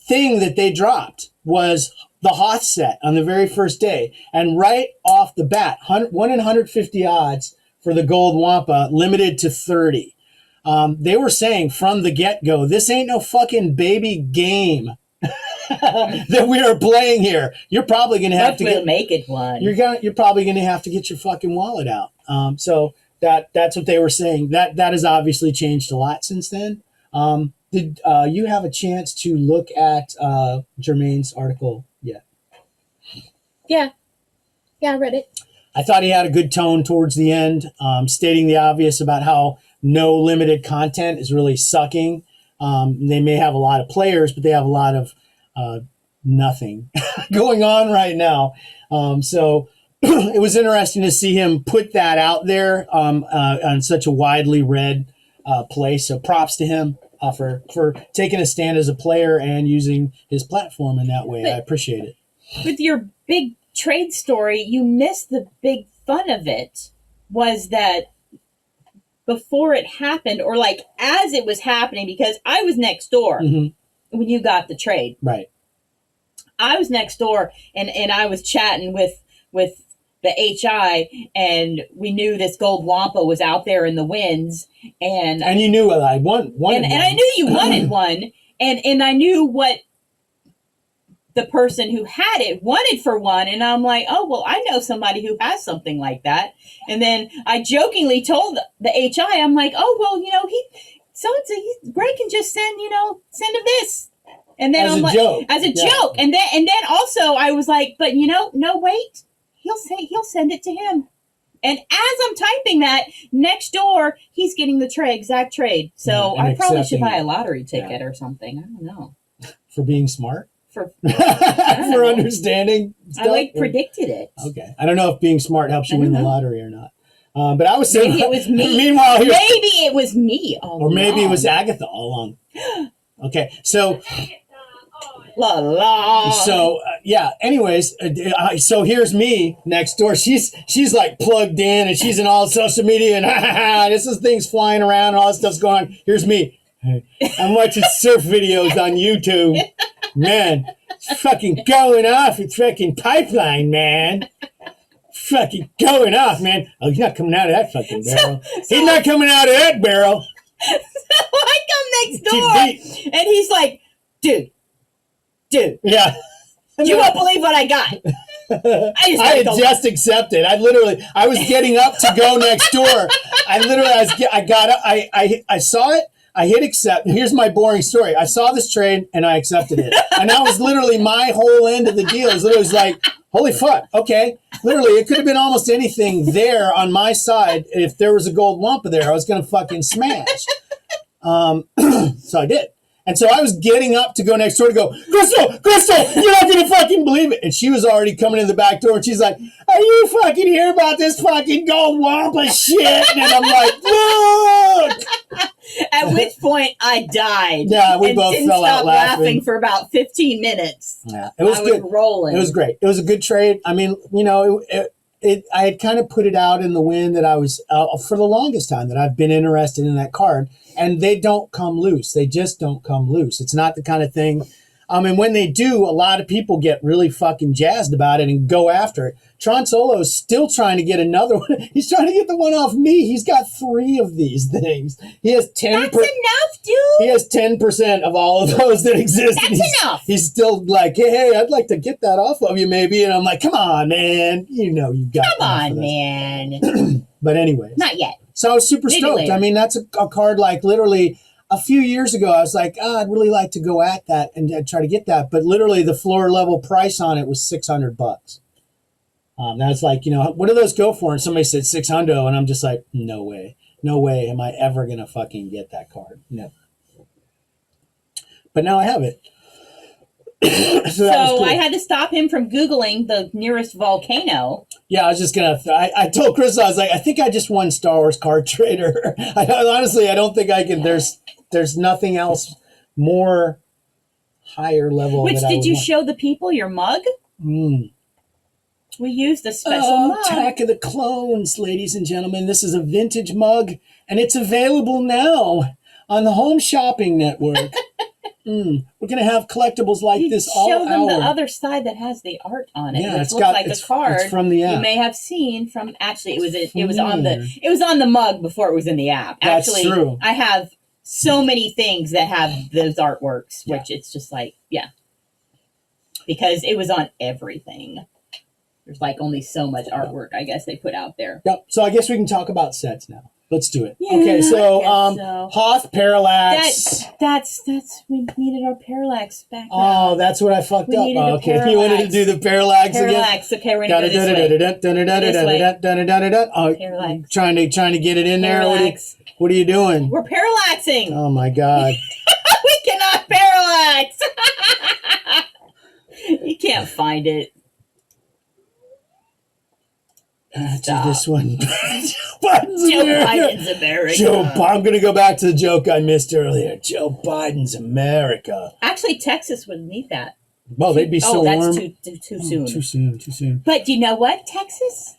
thing that they dropped was the Hoth set on the very first day. And right off the bat, 1 in 150 odds for the gold Wampa, limited to 30. They were saying from the get-go, this ain't no fucking baby game that we are playing here. You're probably going to have to make it one. You're probably going to have to get your fucking wallet out. So that's what they were saying. That has obviously changed a lot since then. Did you have a chance to look at Jermaine's article yet? Yeah, I read it. I thought he had a good tone towards the end, stating the obvious about how no limited content is really sucking. They may have a lot of players, but they have a lot of nothing going on right now. So it was interesting to see him put that out there on such a widely read place. So props to him for taking a stand as a player and using his platform in that way. I appreciate it. With your big trade story, you missed the big fun of it. Was that before it happened, or like as it was happening, because I was next door when you got the trade. Right. I was next door and I was chatting with the HI, and we knew this gold Wampa was out there in the winds, and you knew I wanted and I knew you wanted one, and I knew what the person who had it wanted for one, and I'm like, oh well, I know somebody who has something like that, and then I jokingly told the HI, I'm like, oh well, Greg can just send him this. And then as I'm a like, joke. as a joke, and then also I was like, but no, wait, he'll send it to him. And as I'm typing that, next door, he's getting the exact trade. So I probably should buy a lottery ticket or something. I don't know. For being smart? For understanding stuff? I predicted it. Okay. I don't know if being smart helps you win the lottery or not. But I was saying, maybe it was me. Meanwhile, maybe it was me all or maybe along. It was Agatha all along. Okay, so la la. So anyways, so here's me next door. She's like plugged in, and she's in all social media, and this is things flying around, and all this stuff's going on. Here's me. I'm watching surf videos on YouTube. Man, it's fucking going off. It's fucking pipeline, man. Fucking going off, man. Oh, he's not coming out of that fucking barrel. He's not coming out of that barrel. So I come next door, and he's like, dude. Yeah. You won't believe what I got. I had just accepted. I was getting up to go next door. I got up. I saw it. I hit accept. Here's my boring story. I saw this trade and I accepted it. And that was literally my whole end of the deal. It was like, holy fuck. Okay. Literally, it could have been almost anything there on my side. If there was a gold Wampa there, I was going to fucking smash. So I did. And so I was getting up to go next door to go, Crystal, you're not going to fucking believe it. And she was already coming in the back door, and she's like, are you fucking hear about this fucking gold Wampa shit? And I'm like, look. At which point I died. Yeah, we both fell out laughing for about 15 minutes. Yeah, it was good. Rolling. It was great. It was a good trade. I mean, I had kind of put it out in the wind that I was, for the longest time, that I've been interested in that card. And they don't come loose. They just don't come loose. It's not the kind of thing. And when they do, a lot of people get really fucking jazzed about it and go after it. Tron Solo is still trying to get another one. He's trying to get the one off me. He's got 3 of these things. He has 10%. That's enough, dude. He has 10% of all of those that exist. That's enough. He's still like, hey, I'd like to get that off of you, maybe. And I'm like, come on, man. You know you got. Come on, man. But anyways, not yet. So I was super stoked. Later. I mean, that's a card like literally a few years ago. I was like, I'd really like to go at that and try to get that. But literally the floor level price on it was $600. That's like, what do those go for? And somebody said $600, and I'm just like, no way am I ever gonna fucking get that card. No. But now I have it. So I had to stop him from Googling the nearest volcano. Yeah, I was just gonna. I told Chris, I was like, I think I just won Star Wars Card Trader. Honestly, I don't think I can. There's nothing else more higher level. Which did you show the people your mug? We used a special mug. Attack of the Clones, ladies and gentlemen. This is a vintage mug, and it's available now on the Home Shopping Network. We're going to have collectibles like this all show them hour. the other side that has the art on it. Yeah, which it's looks got like it's a card it's from the app. you may have seen from. Actually, it was on the mug before it was in the app. That's Actually, true. I have so many things that have those artworks, which it's just like because it was on everything. There's like only so much artwork, I guess, they put out there. Yep. So I guess we can talk about sets now. Let's do it. Yeah, okay, so so. Hoth Parallax. That's we needed our parallax back. Oh, that's what I fucked We up. needed a Okay, you wanted to do the parallax again. Parallax. Okay, we're gonna go this way. Oh, Parallax. trying to get it in there. Parallax. What are you doing? We're parallaxing. Oh my God. We cannot parallax. You can't find it. Do this one. Joe Biden's America. I'm going to go back to the joke I missed earlier. Joe Biden's America. Actually, Texas wouldn't need that. Well, they'd be so warm. Oh, that's too soon. Too soon. But you know what, Texas?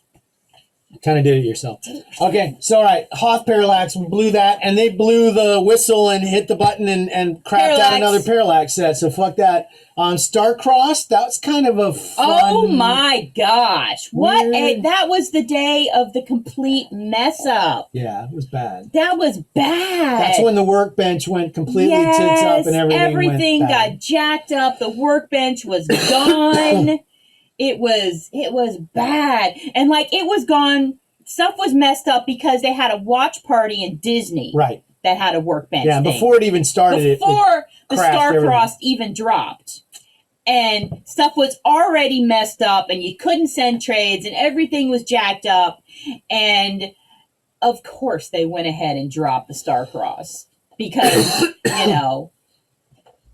Kind of did it yourself. Okay, so all right, Hoth Parallax, we blew that, and they blew the whistle and hit the button and crapped out another Parallax set, so fuck that. Starcrossed, that was kind of a fun... Oh my gosh. That was the day of the complete mess up. Yeah, it was bad. That was bad. That's when the workbench went completely tits up and everything went bad. Got jacked up. The workbench was gone. It was bad. And like it was gone. Stuff was messed up because they had a watch party in Disney. Right. That had a workbench. Yeah, thing. Before it even started. Before the Starcrossed Starcrossed even dropped. And stuff was already messed up and you couldn't send trades and everything was jacked up. And of course they went ahead and dropped the Starcross because,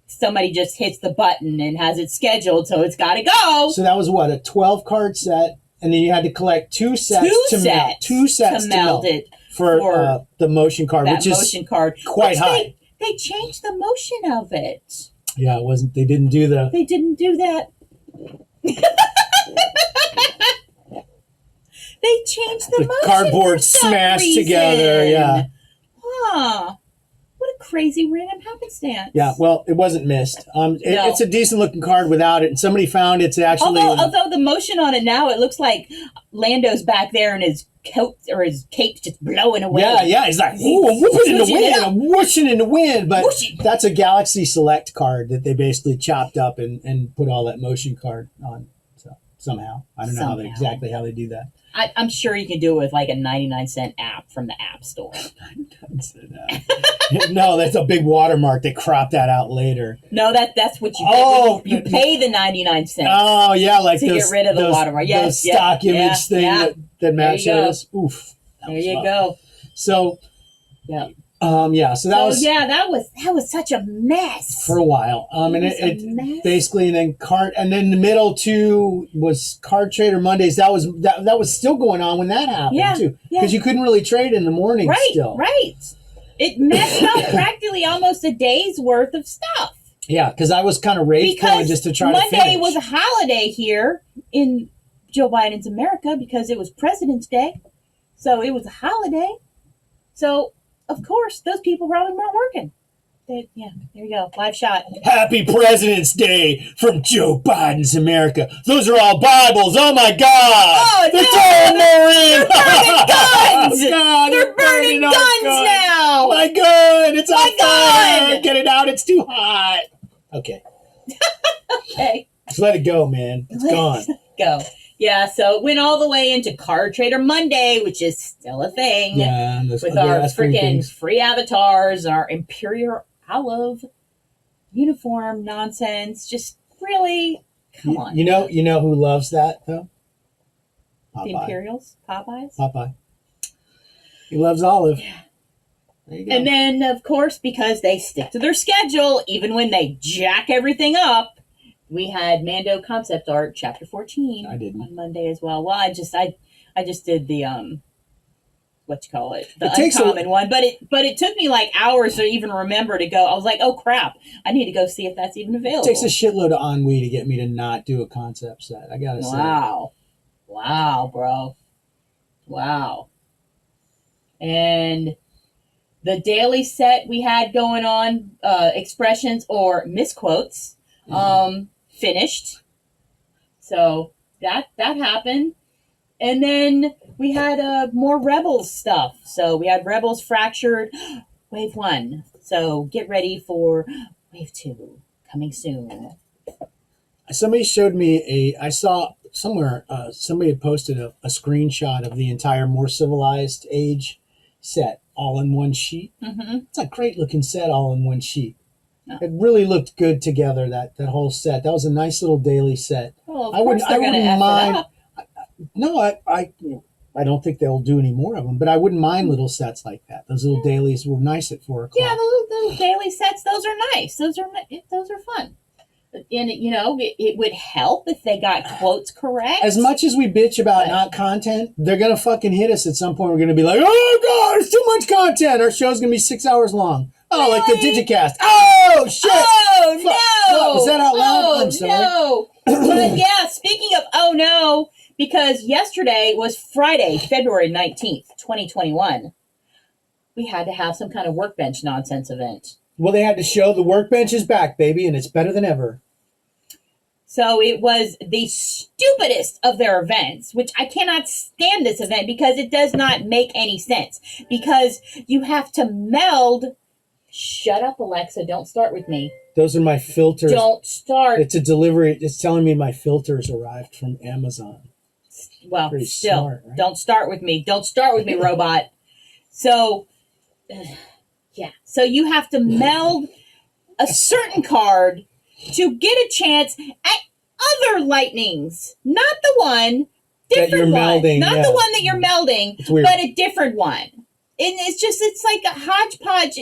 somebody just hits the button and has it scheduled, so it's got to go. So that was what, a 12-card set, and then you had to collect two sets to melt it for the motion card, which is quite high. They changed the motion of it. Yeah, it wasn't. They didn't do that. They changed the motion. Cardboard for some smashed reason. together. Yeah. Huh. What a crazy random happenstance. Yeah, well, it wasn't missed. It's a decent looking card without it, and somebody found it's actually. Although the motion on it now, it looks like Lando's back there and his coat or his cape's just blowing away. Yeah, he's like, ooh, I'm whooping in the wind, I'm whooshing in the wind. But that's a Galaxy Select card that they basically chopped up and put all that motion card on. So somehow, I don't know exactly how they do that. I'm sure you can do it with like a 99-cent app from the App Store. 99-cent app. No, that's a big watermark. They cropped that out later. No, that's what you pay. Oh, you pay the 99 cents. Oh, yeah, like to get rid of the watermark. Yes, the stock image thing that Matt showed us. Oof. There you go. So, that was such a mess for a while. And it basically, and then the middle two was Card Trader Mondays. That was still going on when that happened too, because you couldn't really trade in the morning. Right. It messed up practically almost a day's worth of stuff. Yeah, because I was kind of rage-killing just to try to finish. Monday was a holiday here in Joe Biden's America because it was President's Day, so it was a holiday. So. Of course, those people probably weren't working. There you go. Live shot. Happy President's Day from Joe Biden's America. Those are all Bibles. Oh, my God. Oh, they're throwing more in. They're burning guns. God, they're burning guns now. My God. It's on fire. Get it out. It's too hot. Okay. Okay. Just let it go, man. It's gone. Go. Yeah, so it went all the way into Card Trader Monday, which is still a thing. Yeah, with our freaking free avatars, our Imperial Olive uniform nonsense. Just really, come on. You know who loves that though? Popeye. The Imperials, Popeyes. Popeye. He loves Olive. Yeah. There you go. And then, of course, because they stick to their schedule, even when they jack everything up. we had Mando concept art chapter 14. I didn't. On Monday as well. Well, I just did the what you call it, the It uncommon one, but it took me like hours to even remember to go. I was like, oh crap, I need to go see if that's even available. It takes a shitload of ennui to get me to not do a concept set. I gotta say. Wow, bro. Wow. And the daily set we had going on, expressions or misquotes, finished. So that happened. And then we had more Rebels stuff. So we had Rebels Fractured, Wave 1. So get ready for Wave 2, coming soon. Somebody showed me I saw somewhere, somebody had posted a screenshot of the entire More Civilized Age set all in one sheet. Mm-hmm. It's a great looking set all in one sheet. Oh. It really looked good together, that whole set. That was a nice little daily set. Well, of course they're going to F it up. No, I don't think they'll do any more of them, but I wouldn't mind little sets like that. Those little dailies were nice at 4 o'clock. Yeah, those daily sets, those are nice. Those are fun. And, it would help if they got quotes correct. As much as we bitch about not content, they're going to fucking hit us at some point. We're going to be like, oh, God, there's too much content. Our show's going to be 6 hours long. Oh, really? Like the Digicast. Oh, shit. Oh, Fuck. no. Was that out loud? Oh, I'm sorry. no. But, yeah, speaking of oh, no, because yesterday was Friday, February 19th, 2021. We had to have some kind of workbench nonsense event. Well, they had to show the workbench is back, baby, and it's better than ever. So it was the stupidest of their events, which I cannot stand this event because it does not make any sense. Because you have to meld. Shut up, Alexa. Don't start with me. Those are my filters. Don't start. It's a delivery. It's telling me my filters arrived from Amazon. Well, pretty still, smart, right? Don't start with me. Don't start with me, robot. So, yeah. So you have to meld a certain card to get a chance at other lightnings. Not the one, different one. Melding, not yeah. the one that you're melding, but a different one. And it's like a hodgepodge,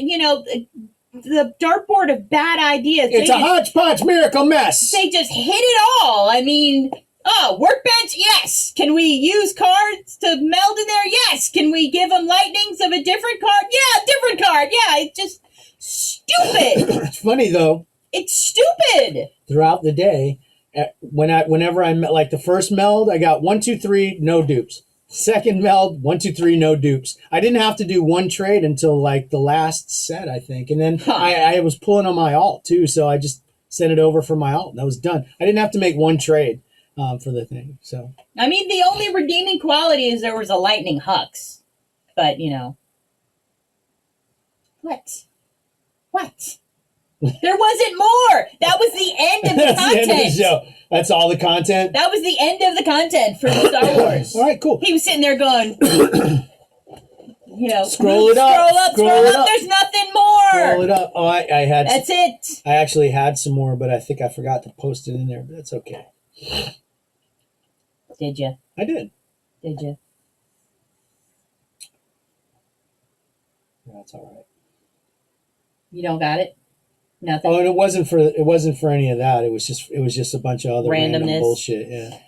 the dartboard of bad ideas. It's a hodgepodge miracle mess. They just hit it all. I mean, workbench, yes. Can we use cards to meld in there? Yes. Can we give them lightnings of a different card? Yeah, different card. Yeah, it's just stupid. It's funny, though. It's stupid. Throughout the day, whenever I met, like the first meld, I got 1, 2, 3, no dupes. Second meld, 1, 2, 3, no dupes. I didn't have to do one trade until like the last set, I think. And then I was pulling on my alt too, so I just sent it over for my alt. And that was done. I didn't have to make one trade for the thing. So I mean, the only redeeming quality is there was a lightning hux. But, What? There wasn't more. That was the end of the content. The end of the show. That's all the content? That was the end of the content for the Star Wars. All right, cool. He was sitting there going, scroll it up. Scroll it up. There's nothing more. Scroll it up. Oh, I had. That's it. I actually had some more, but I think I forgot to post it in there, but that's okay. Did you? I did. Did you? That's all right. You don't got it? Nothing. Oh, and it wasn't for any of that. It was just a bunch of other random bullshit. Yeah.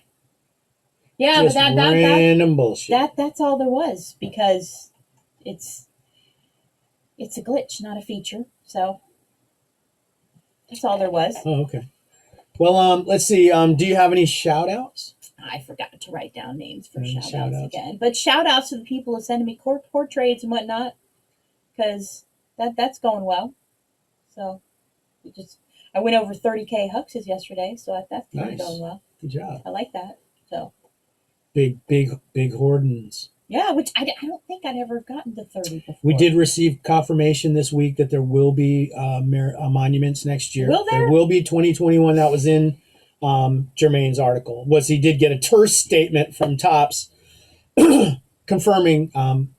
Yeah, just but random bullshit. That's all there was, because it's a glitch, not a feature. So that's all there was. Oh, okay. Well, let's see. Do you have any shout outs? I forgot to write down names for shout outs again. But shout outs to the people who send me court trades and whatnot, because that's going well. So I went over 30K huxes yesterday, so that's going well. Good job. I like that. So big hoardings. Yeah, which I don't think I'd ever gotten to 30 before. We did receive confirmation this week that there will be monuments next year. Will there? There will be 2021. That was in Jermaine's article. He did get a terse statement from Topps confirming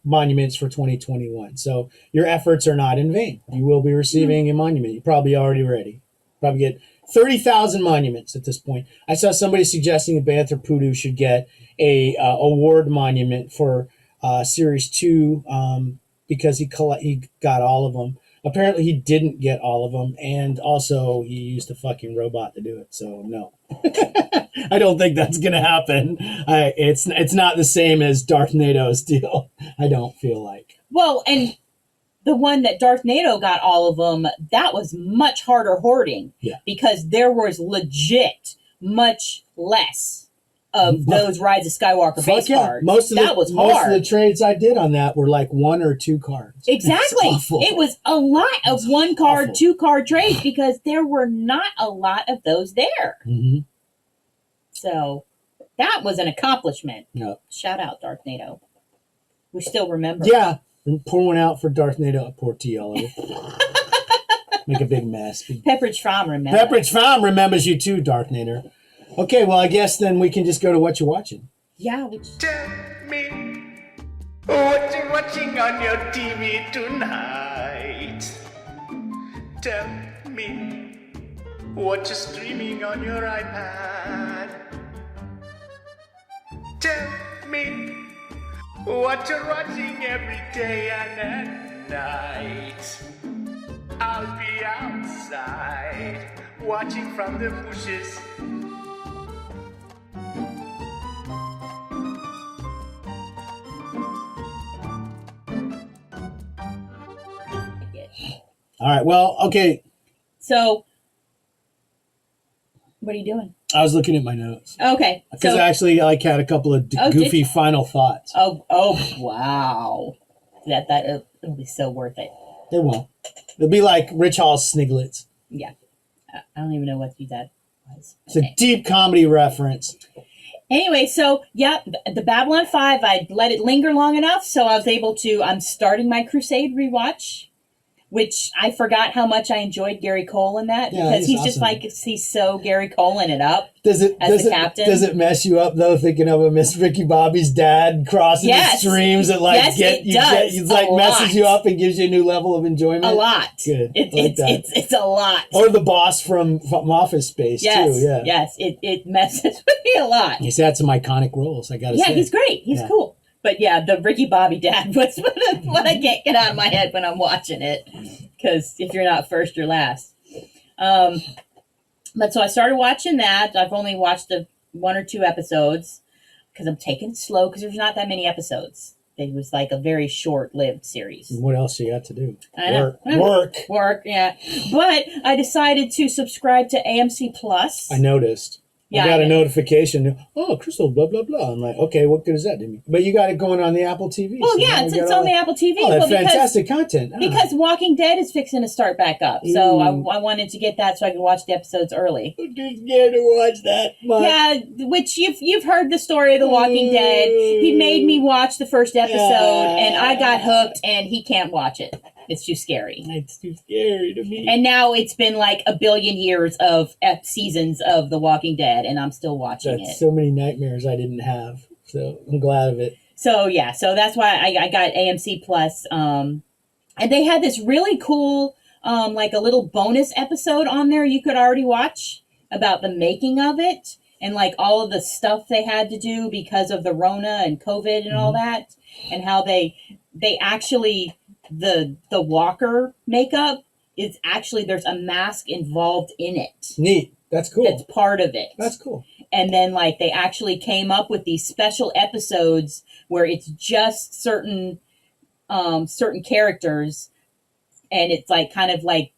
monuments for 2021. So your efforts are not in vain. You will be receiving a monument. You're probably already ready. Probably get 30,000 monuments at this point. I saw somebody suggesting that Banther Poodoo should get a award monument for Series 2 because he got all of them. Apparently, he didn't get all of them, and also he used a fucking robot to do it. So no, I don't think that's gonna happen. It's not the same as Darth Nado's deal. I don't feel like. Well, and the one that Darth Nado got all of them, that was much harder hoarding. Yeah. Because there was legit much less of those Rise of Skywalker base cards. Most of the trades I did on that were like 1 or 2 cards. Exactly. It was a lot of 1 card, awful. 2 card trades because there were not a lot of those there. Mm-hmm. So that was an accomplishment. Yep. Shout out Darth Nado. We still remember. Yeah. And pour one out for Darth Nado. Pour tea all over. Make a big mess. Pepperidge Farm remembers. Pepperidge Farm remembers you too, Darth Nader. Okay, well, I guess then we can just go to what you're watching. Yeah. Tell me what you're watching on your TV tonight. Tell me what you're streaming on your iPad. Tell me what you're watching every day and at night. I'll be outside watching from the bushes. All right, well, okay. So, what are you doing? I was looking at my notes. Okay. Because actually, I had a couple of goofy final thoughts. Oh, wow. It'll be so worth it. It won't. It'll be like Rich Hall's Sniglets. Yeah. I don't even know what that was. It's a deep comedy reference. Anyway, so, yeah, the Babylon 5, I let it linger long enough, so I was able to, I'm starting my Crusade rewatch, which I forgot how much I enjoyed Gary Cole in that, because he's awesome. Just like, he's so Gary Cole-ing it up as the captain. Does it mess you up, though, thinking of him as Ricky Bobby's dad crossing the streams? It messes you up and gives you a new level of enjoyment? A lot. Good. It's a lot. Or the boss from Office Space, too. Yeah. Yes, it messes with me a lot. He's had some iconic roles, I gotta say. Yeah, he's great. He's cool. But yeah, the Ricky Bobby dad was what I can't get out of my head when I'm watching it. Because if you're not first, you're last. But so I started watching that. I've only watched 1 or 2 episodes because I'm taking it slow because there's not that many episodes. It was like a very short-lived series. What else you got to do? Work, yeah. But I decided to subscribe to AMC Plus. I noticed. I got a notification. Oh, Crystal, blah, blah, blah. I'm like, okay, what good is that to me? But you got it going on the Apple TV. Well, yeah, it's on the Apple TV. Oh, that's fantastic content. Because Walking Dead is fixing to start back up. So I wanted to get that so I could watch the episodes early. I'm too scared to watch that much. Yeah, which you've heard the story of The Walking Dead. He made me watch the first episode, and I got hooked, and he can't watch it. It's too scary. It's too scary to me. And now it's been like a billion years of seasons of The Walking Dead, and I'm still watching it. So many nightmares I didn't have. So I'm glad of it. So yeah, so that's why I got AMC Plus. And they had this really cool, like a little bonus episode on there you could already watch about the making of it and like all of the stuff they had to do because of the Rona and COVID and all that, and how they actually. The walker makeup is actually, there's a mask involved in it. Neat. That's cool. That's part of it. That's cool. And then like they actually came up with these special episodes where it's just certain characters, and it's like kind of like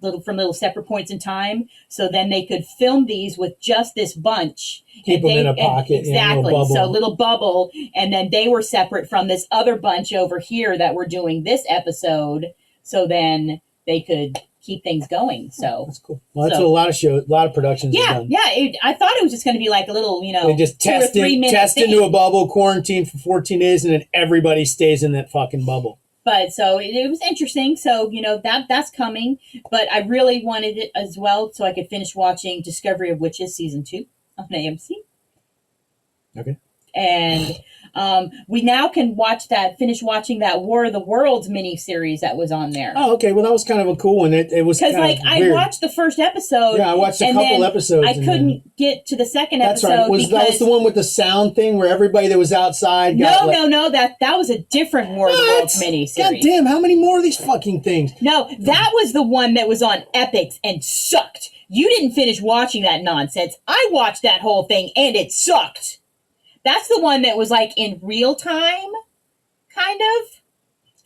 little separate points in time. So then they could film these with just this bunch. Keep them in a pocket. Exactly. Yeah, so little bubble. And then they were separate from this other bunch over here that were doing this episode. So then they could keep things going. So that's cool. Well, that's what a lot of productions have done. Yeah. I thought it was just going to be like a little, they just test into a bubble, quarantine for 14 days, and then everybody stays in that fucking bubble. But so it was interesting. So, that's coming. But I really wanted it as well so I could finish watching Discovery of Witches Season 2 on AMC. Okay. And we now can finish watching that War of the Worlds miniseries that was on there. Oh, okay. Well, that was kind of a cool one. It was because I watched the first episode. Yeah, I watched a couple episodes. I couldn't get to the second episode. That's right. That was the one with the sound thing where everybody that was outside got No. That was a different War of the Worlds miniseries. God damn! How many more of these fucking things? No, that was the one that was on Epix and sucked. You didn't finish watching that nonsense. I watched that whole thing and it sucked. That's the one that was like in real time, kind of,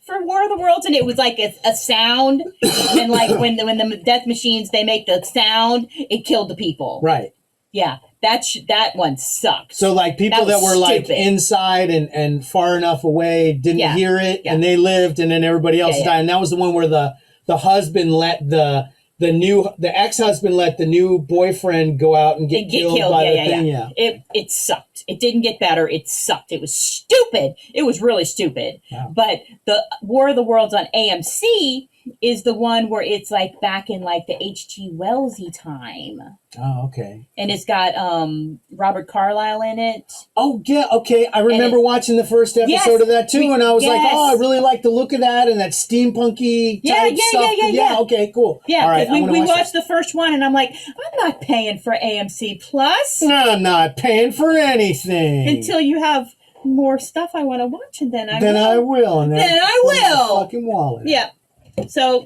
for War of the Worlds, and it was like a sound, and like when the death machines, they make the sound, it killed the people. Right. Yeah, that one sucked. So like people that were like inside and far enough away didn't hear it, and they lived, and then everybody else died. And that was the one where the husband let the ex-husband let the new boyfriend go out and get killed by the thing. Yeah. It sucked. It didn't get better. It sucked. It was stupid. It was really stupid. Wow. But the War of the Worlds on AMC is the one where it's like back in like the H.G. Wellsy time. Oh, okay. And it's got Robert Carlyle in it. Oh, yeah, okay. I remember watching the first episode of that too, and I was like, oh, I really like the look of that and that steampunky type stuff. Yeah, okay, cool. Yeah, all right, we watched the first one, and I'm like, I'm not paying for AMC Plus. No, I'm not paying for anything. Until you have more stuff I want to watch, and then I will. And then I will. Fucking wallet. Yeah. So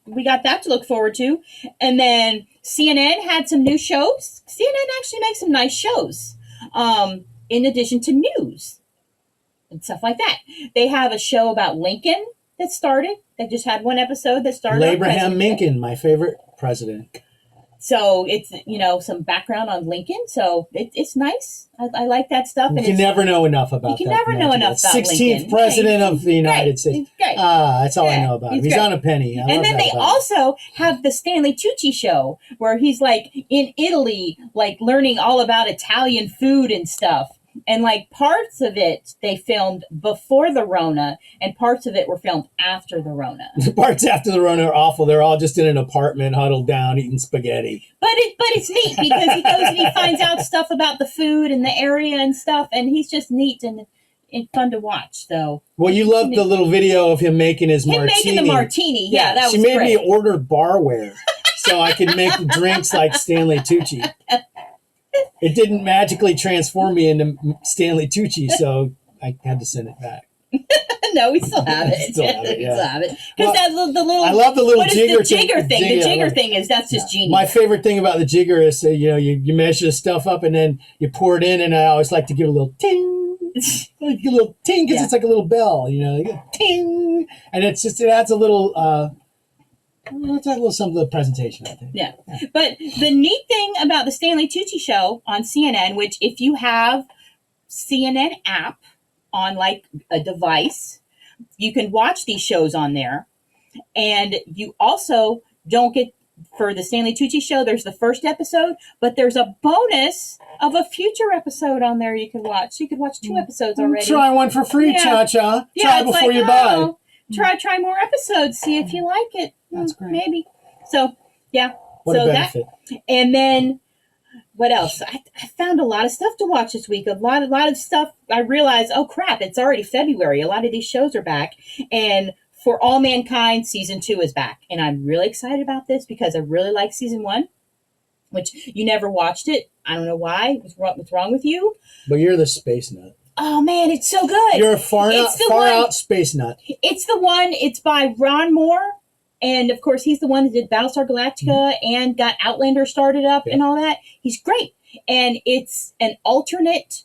we got that to look forward to. And then CNN had some new shows. CNN actually makes some nice shows, in addition to news and stuff like that. They have a show about Lincoln that started. They just had one episode that started. Abraham Lincoln, my favorite president. So it's, some background on Lincoln. So it's nice. I like that stuff. You can never know enough about that. You can never know enough about 16th president of the United States. Great. That's all I know about him. He's on a penny. And then they also have the Stanley Tucci show where he's like in Italy, like learning all about Italian food and stuff. And like parts of it they filmed before the Rona, and parts of it were filmed after the Rona. The parts after the Rona are awful. They're all just in an apartment, huddled down, eating spaghetti. But it's neat because he goes and he finds out stuff about the food and the area and stuff, and he's just neat and fun to watch. So well, you loved the little video of him making his martini. Making the martini, yeah, that was great. She made me order barware so I could make drinks like Stanley Tucci. It didn't magically transform me into Stanley Tucci, so I had to send it back. No, we still have it. Still have it, yeah. We still have it. Because the little... I love the little jigger the jigger thing. The jigger thing is, that's just genius. My favorite thing about the jigger is, you measure the stuff up and then you pour it in, and I always like to give a little ting. Like a little ting, because it's like a little bell, you go ting. And it adds a little... Let's add a little something to the presentation, I think. Yeah. But the neat thing about the Stanley Tucci show on CNN, which if you have CNN app on like a device, you can watch these shows on there. And you also don't get, for the Stanley Tucci show, there's the first episode, but there's a bonus of a future episode on there you can watch. So you could watch 2 episodes already. Try one for free, Cha-Cha. Try before you buy. Try more episodes. See if you like it. That's great. Maybe. So, yeah. What a benefit. And then, what else? I found a lot of stuff to watch this week. A lot of stuff. I realized, oh crap, it's already February. A lot of these shows are back. And For All Mankind, season 2 is back. And I'm really excited about this because I really like season 1, which you never watched it. I don't know why. What's wrong with you? But you're the space nut. Oh man, it's so good. You're a far out space nut. It's the one. It's by Ron Moore, and of course he's the one that did Battlestar Galactica and got Outlander started up and all that. He's great, and it's an alternate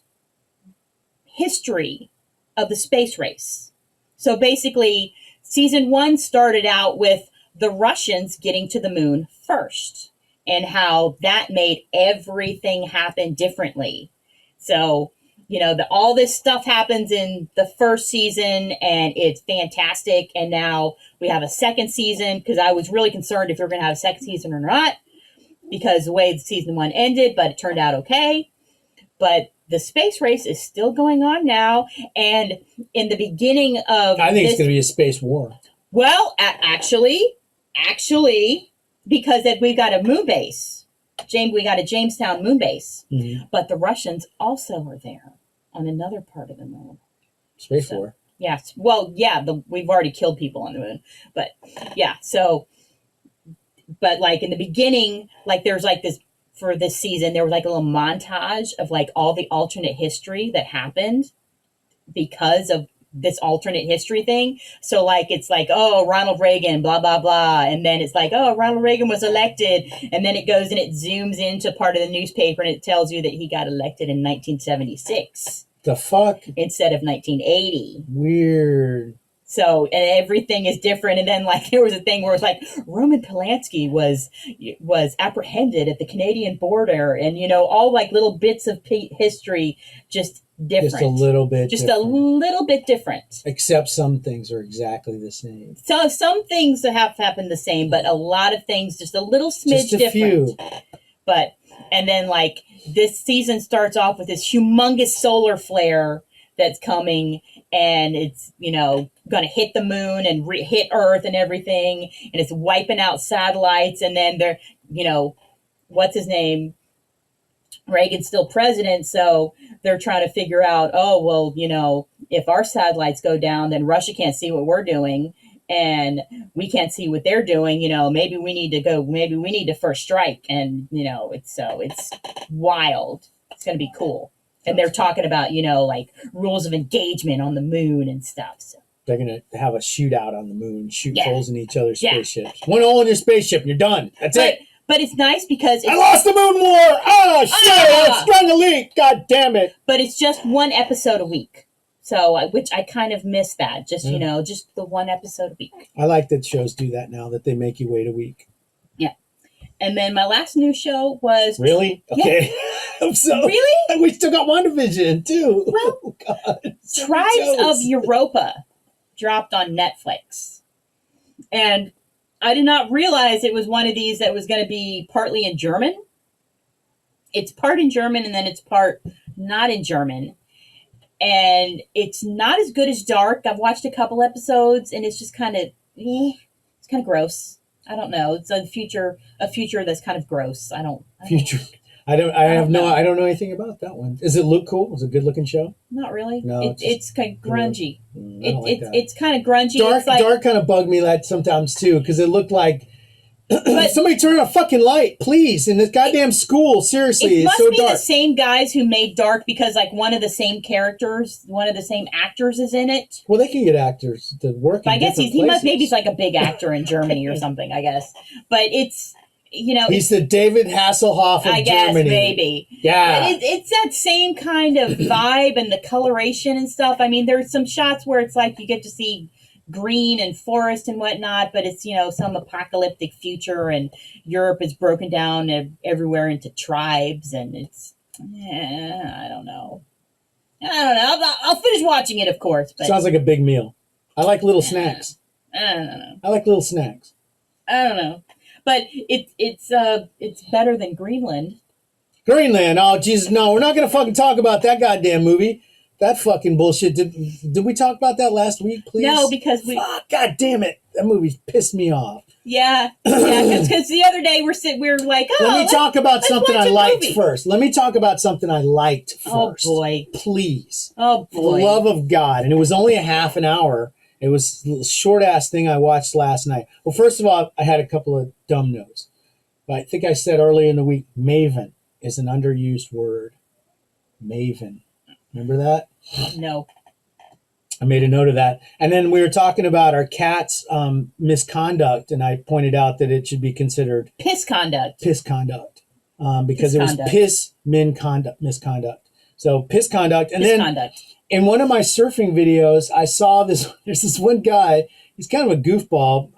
history of the space race. So basically, season 1 started out with the Russians getting to the moon first, and how that made everything happen differently. So, all this stuff happens in the first season, and it's fantastic. And now we have a second season, because I was really concerned if we were going to have a second season or not, because the way season 1 ended, but it turned out okay. But the space race is still going on now. And in the beginning of I think it's going to be a space war. Well, actually, because we've got a moon base. We got a Jamestown moon base. Mm-hmm. But the Russians also are there. on another part of the moon. Space War. Yes. Well, yeah, we've already killed people on the moon. But yeah, so but like in the beginning, like there's like this for this season, there was like a little montage of like all the alternate history that happened because of this alternate history thing. So like it's like, oh, Ronald Reagan, blah blah blah, and then it's like, oh, Ronald Reagan was elected, and then it goes and it zooms into part of the newspaper and it tells you that he got elected in 1976. The fuck? Instead of 1980. Weird. So, and everything is different. And then like there was a thing where it's like Roman Polanski was apprehended at the Canadian border, and you know, all like little bits of history just different. Just a little bit a little bit different. Except some things are exactly the same. So some things have happened the same, but a lot of things just a little smidge different. Few. But and then like this season starts off with this humongous solar flare that's coming, and it's, you know, going to hit the moon and hit Earth and everything, and it's wiping out satellites. And then they're, you know, what's his name? Reagan's still president, so they're trying to figure out, oh, well, you know, if our satellites go down, then Russia can't see what we're doing, and we can't see what they're doing. You know, maybe we need to first strike. And, you know, it's wild. It's going to be cool. And they're talking about, you know, like rules of engagement on the moon and stuff. So they're going to have a shootout on the moon, shoot holes in each other's spaceships. One hole in your spaceship, you're done. That's it. But it's nice because I lost the moon war. Oh, shit. I sprung a leak. God damn it. But it's just one episode a week. So, which I kind of miss that. Just, you know, just the one episode a week. I like that shows do that now, that they make you wait a week. Yeah. And then my last new show was... Really? Okay. Yeah. I'm so... Really? We still got WandaVision, too. Well, oh, God. Tribes of Europa dropped on Netflix. And I did not realize it was one of these that was going to be partly in German. It's part in German, and then it's part not in German. And it's not as good as Dark. I've watched a couple episodes, and it's just kind of... It's kind of gross. I don't know. It's a future that's kind of gross. I don't know anything about that one. Does it look cool? Is it a good looking show? Not really. No, it's kind of grungy. It's kind of grungy. Dark kind of bugged me that sometimes too, because it looked like somebody turn on a fucking light, please, in this goddamn school. Seriously, it's so dark. It must be the same guys who made Dark, because like one of the same characters, one of the same actors is in it. Well, they can get actors to work. I guess maybe he's like a big actor in Germany or something. I guess, but it's, you know, he's the David Hasselhoff of Germany. I guess maybe. Yeah, but it's that same kind of vibe and the coloration and stuff. I mean, there's some shots where it's like you get to see green and forest and whatnot, but it's, you know, some apocalyptic future, and Europe is broken down everywhere into tribes, and it's I don't know. I'll finish watching it, of course. But sounds like a big meal. I like little snacks. I don't know. I like little snacks. I don't know, but it's better than Greenland. Greenland? Oh Jesus, no! We're not gonna fucking talk about that goddamn movie. That fucking bullshit. Did we talk about that last week, please? No, because God damn it. That movie pissed me off. Yeah. Because the other day we're like, oh, let me talk about something I liked first. Let me talk about something I liked first. Oh, boy. Please. Oh, boy. For the love of God. And it was only a half an hour. It was a short-ass thing I watched last night. Well, first of all, I had a couple of dumb notes. But I think I said earlier in the week, maven is an underused word. Maven. Remember that? No. I made a note of that. And then we were talking about our cat's misconduct, and I pointed out that it should be considered misconduct. Because it was misconduct. So misconduct. And then in one of my surfing videos, I saw there's this one guy, he's kind of a goofball,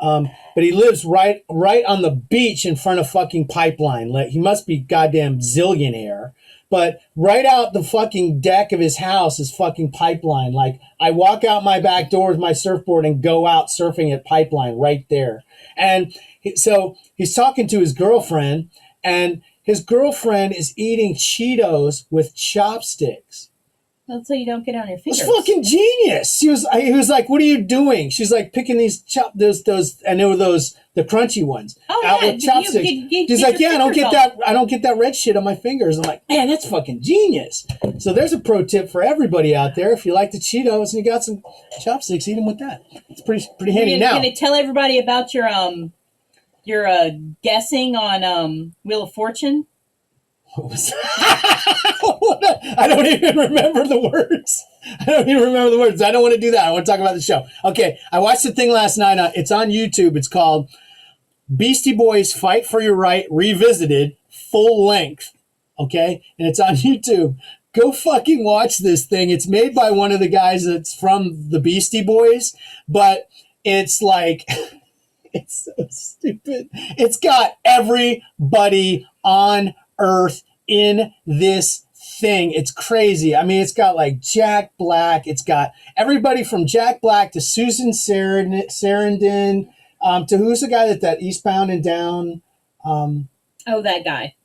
but he lives right on the beach in front of fucking pipeline. He must be goddamn zillionaire. But right out the fucking deck of his house is fucking pipeline. Like, I walk out my back door with my surfboard and go out surfing at pipeline right there. And so he's talking to his girlfriend, and his girlfriend is eating Cheetos with chopsticks. Well, so you don't get on your fingers. It's fucking genius. He was like, "What are you doing?" She's like picking these those, and they were the crunchy ones out with chopsticks. She's like, "Yeah, I don't get that red shit on my fingers." I'm like, "Man, that's fucking genius." So there's a pro tip for everybody out there. If you like the Cheetos and you got some chopsticks, eat them with that. It's pretty handy. Now, you're gonna tell everybody about your guessing on Wheel of Fortune. What was that? I don't even remember the words. I don't want to do that. I want to talk about the show. Okay, I watched the thing last night. It's on YouTube. It's called Beastie Boys Fight for Your Right Revisited, full length. Okay, and it's on YouTube. Go fucking watch this thing. It's made by one of the guys that's from the Beastie Boys, but it's like... It's so stupid. It's got everybody on Earth in this thing. It's crazy. I mean, it's got like Jack Black. It's got everybody from Jack Black to Susan Sarandon, to who's the guy that Eastbound and Down. That guy.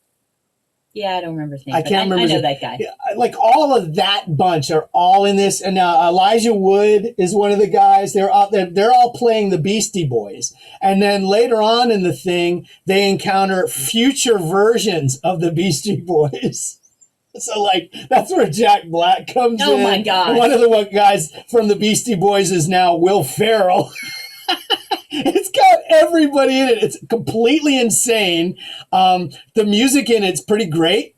Yeah, I don't remember his name. I can't remember. I know that guy. Like all of that bunch are all in this, and Elijah Wood is one of the guys. They're all playing the Beastie Boys, and then later on in the thing, they encounter future versions of the Beastie Boys. So like that's where Jack Black comes in. Oh my God! One of the guys from the Beastie Boys is now Will Ferrell. It's got everybody in it. It's completely insane. The music in it's pretty great,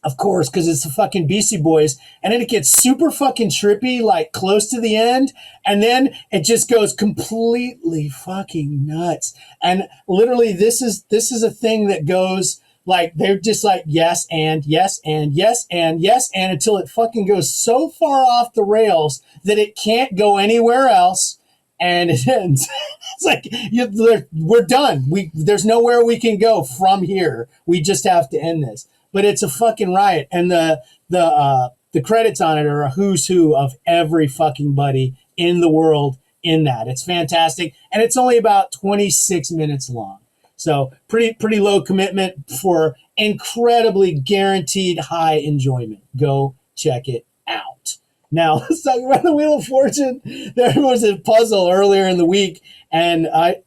of course, because it's the fucking Beastie Boys. And then it gets super fucking trippy, like close to the end. And then it just goes completely fucking nuts. And literally, this is a thing that goes like, they're just like, yes, and yes, and yes, and yes, and until it fucking goes so far off the rails that it can't go anywhere else. And it ends. It's like we're done. There's nowhere we can go from here. We just have to end this. But it's a fucking riot. And the credits on it are a who's who of every fucking buddy in the world in that. It's fantastic, and it's only about 26 minutes long. So pretty low commitment for incredibly guaranteed high enjoyment. Go check it out. Now, let's talk about the Wheel of Fortune. There was a puzzle earlier in the week, and I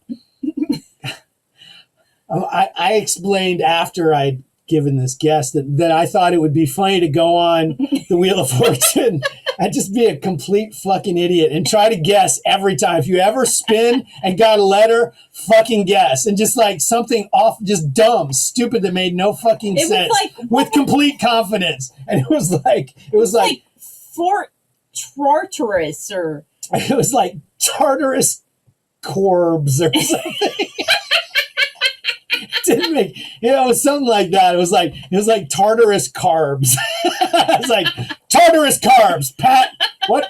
explained after I'd given this guess that I thought it would be funny to go on the Wheel of Fortune and just be a complete fucking idiot and try to guess every time. If you ever spin and got a letter, fucking guess. And just like something off, just dumb, stupid that made no fucking sense. With complete confidence. And it was like Fort Tartarus or... It was like Tartarus Corbs or something. Didn't make, it was something like that. It was like Tartarus Carbs. It's like Tartarus Carbs, Pat.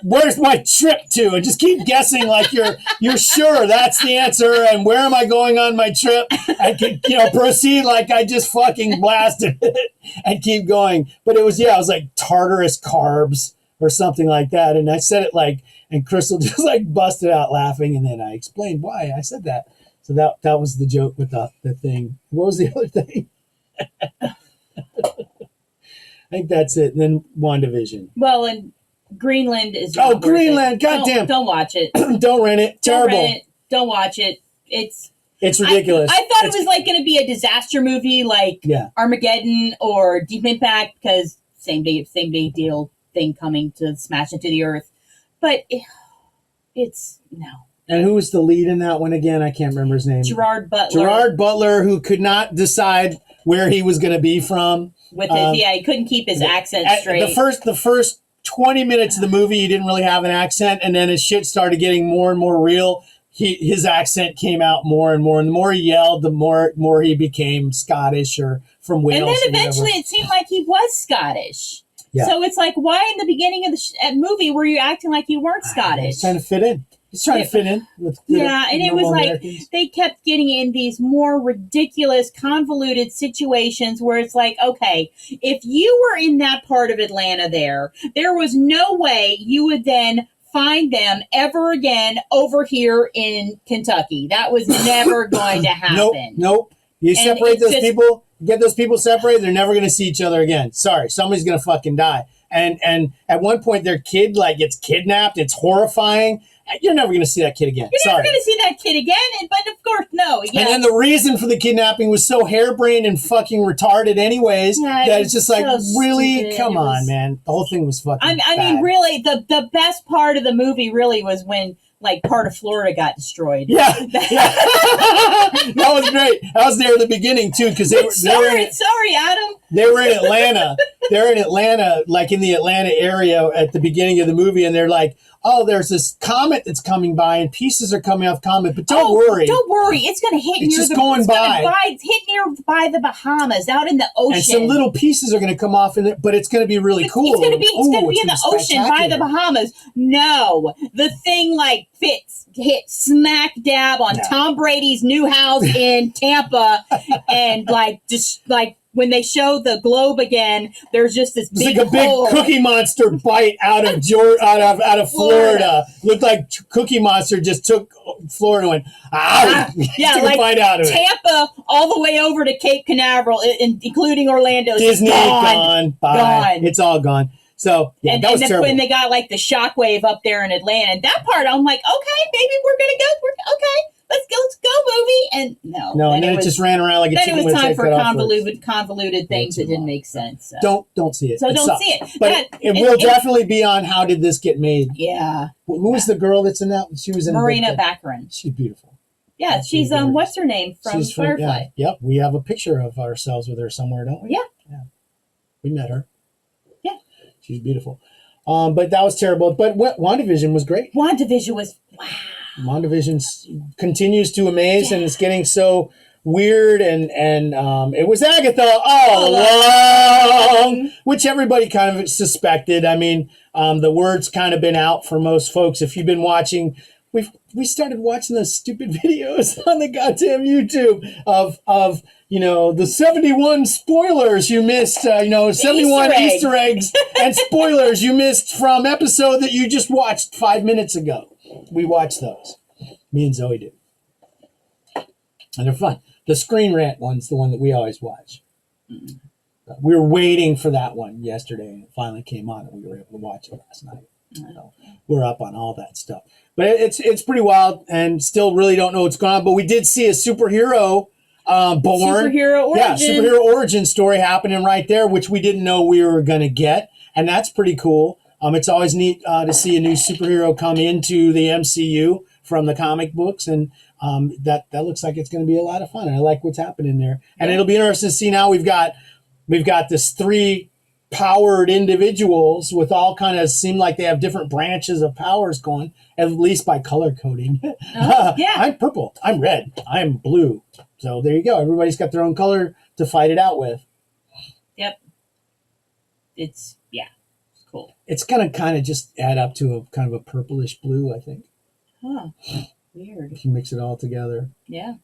Where's my trip to? And just keep guessing like you're sure that's the answer. And where am I going on my trip? I could proceed like I just fucking blasted it and keep going. But it was like Tartarus Carbs or something like that. And I said it and Crystal just like busted out laughing. And then I explained why I said that. So that was the joke with the thing. What was the other thing? I think that's it. And then WandaVision. Well, and Greenland is... Oh, Greenland! Goddamn! Don't watch it. Don't rent it. Terrible. Don't rent it. Don't watch it. It's ridiculous. I thought it was going to be a disaster movie Armageddon or Deep Impact because same day deal thing coming to smash into the earth. But it's... No. And who was the lead in that one again? I can't remember his name. Gerard Butler. Gerard Butler, who could not decide where he was going to be from. He couldn't keep his accent straight. The first 20 minutes of the movie, he didn't really have an accent, and then his shit started getting more and more real. His accent came out more and more, and the more he yelled, the more he became Scottish or from Wales. And then eventually it seemed like he was Scottish. Yeah. So it's like, why in the beginning of the movie were you acting like you weren't Scottish? He's trying to fit in. He's trying to fit in with and it was Americans. They kept getting in these more ridiculous, convoluted situations where it's like, okay, if you were in that part of Atlanta there was no way you would then find them ever again over here in Kentucky. That was never going to happen. Nope. You separate those people, get those people separated, they're never going to see each other again. Sorry, somebody's going to fucking die. and at one point their kid like gets kidnapped. It's horrifying. You're never going to see that kid again. You're never going to see that kid again, but of course, no. Yeah. And then the reason for the kidnapping was so harebrained and fucking retarded anyways that it's just like, so really? stupid. Come on, man. The whole thing was fucking I mean, really, the best part of the movie really was when, like, part of Florida got destroyed. Yeah. That was great. I was there at the beginning, too, because Sorry, Adam. They were in Atlanta. They're in Atlanta, like in the Atlanta area at the beginning of the movie, and they're like, oh, there's this comet that's coming by, and pieces are coming off comet, but don't worry. Don't worry. It's going to hit It's near just going by. It's hit nearby the Bahamas, out in the ocean. And some little pieces are going to come off in it, but it's going to be really cool. It's going to be in the ocean by the Bahamas. No, the thing like hit smack dab on Tom Brady's new house in Tampa, and just when they show the globe again, there's just this big like a hole. big Cookie Monster bite out of Florida. Looked like Cookie Monster just took Florida and went, yeah, took a bite out of Tampa all the way over to Cape Canaveral, including Orlando. Disney gone. It's all gone. So yeah, and that was then terrible. when they got like the shockwave up there in Atlanta, and that part, I'm like, okay, baby, we're gonna go. Okay, let's go, movie. And no, and then it just ran around like a chicken. Then it was time for convoluted things that didn't make sense. So. Don't see it. So it don't sucks. see it. But it will definitely be on How Did This Get Made? Yeah. Who was the girl that's in that? She was in Marina Baccarin. She's beautiful. Yeah, she's what's her name from Firefly? Yep, we have a picture of ourselves with her somewhere, don't we? Yeah. We met her. Yeah. She's beautiful. But that was terrible. But WandaVision was great. WandaVision was wow. WandaVision continues to amaze, and it's getting so weird. And it was Agatha all along, which everybody kind of suspected. I mean, the word's kind of been out for most folks. If you've been watching, we started watching those stupid videos on the goddamn YouTube of the 71 spoilers you missed, 71 Easter eggs and spoilers you missed from episode that you just watched 5 minutes ago. We watched those. Me and Zoe did. And they're fun. The Screen Rant one's the one that we always watch. We were waiting for that one yesterday, and it finally came on, and we were able to watch it last night. So we're up on all that stuff. But it's pretty wild, and still really don't know what's going on. But we did see a superhero born. Superhero origin. Yeah, superhero origin story happening right there, which we didn't know we were going to get. And that's pretty cool. It's always neat to see a new superhero come into the MCU from the comic books. And that looks like it's going to be a lot of fun. And I like what's happening there. And it'll be interesting to see now we've got this 3 powered individuals with all kind of seem like they have different branches of powers going, at least by color coding. Yeah. I'm purple. I'm red. I'm blue. So there you go. Everybody's got their own color to fight it out with. Yep. It's cool. It's going to kind of just add up to a kind of a purplish blue, I think. Huh. Weird. If you mix it all together. Yeah.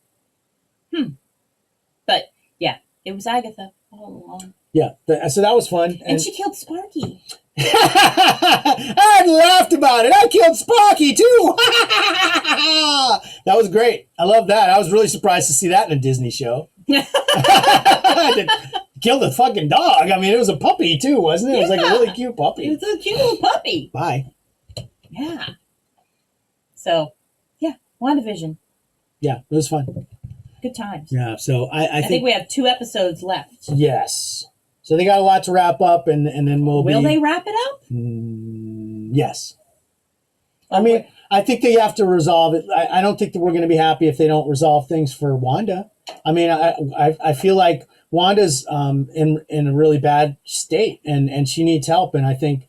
But yeah, it was Agatha all along. Yeah, so that was fun. And she killed Sparky. I laughed about it. I killed Sparky too. That was great. I love that. I was really surprised to see that in a Disney show. Killed a fucking dog. I mean, it was a puppy too, wasn't it? It was like a really cute puppy. It was a cute little puppy. Bye. Yeah. So, yeah, WandaVision. Yeah, it was fun. Good times. Yeah, so I think we have 2 episodes left. Yes. So they got a lot to wrap up, and then Will they wrap it up? Yes. I mean, I think they have to resolve it. I don't think that we're going to be happy if they don't resolve things for Wanda. I mean, I feel like Wanda's in a really bad state, and she needs help. And I think,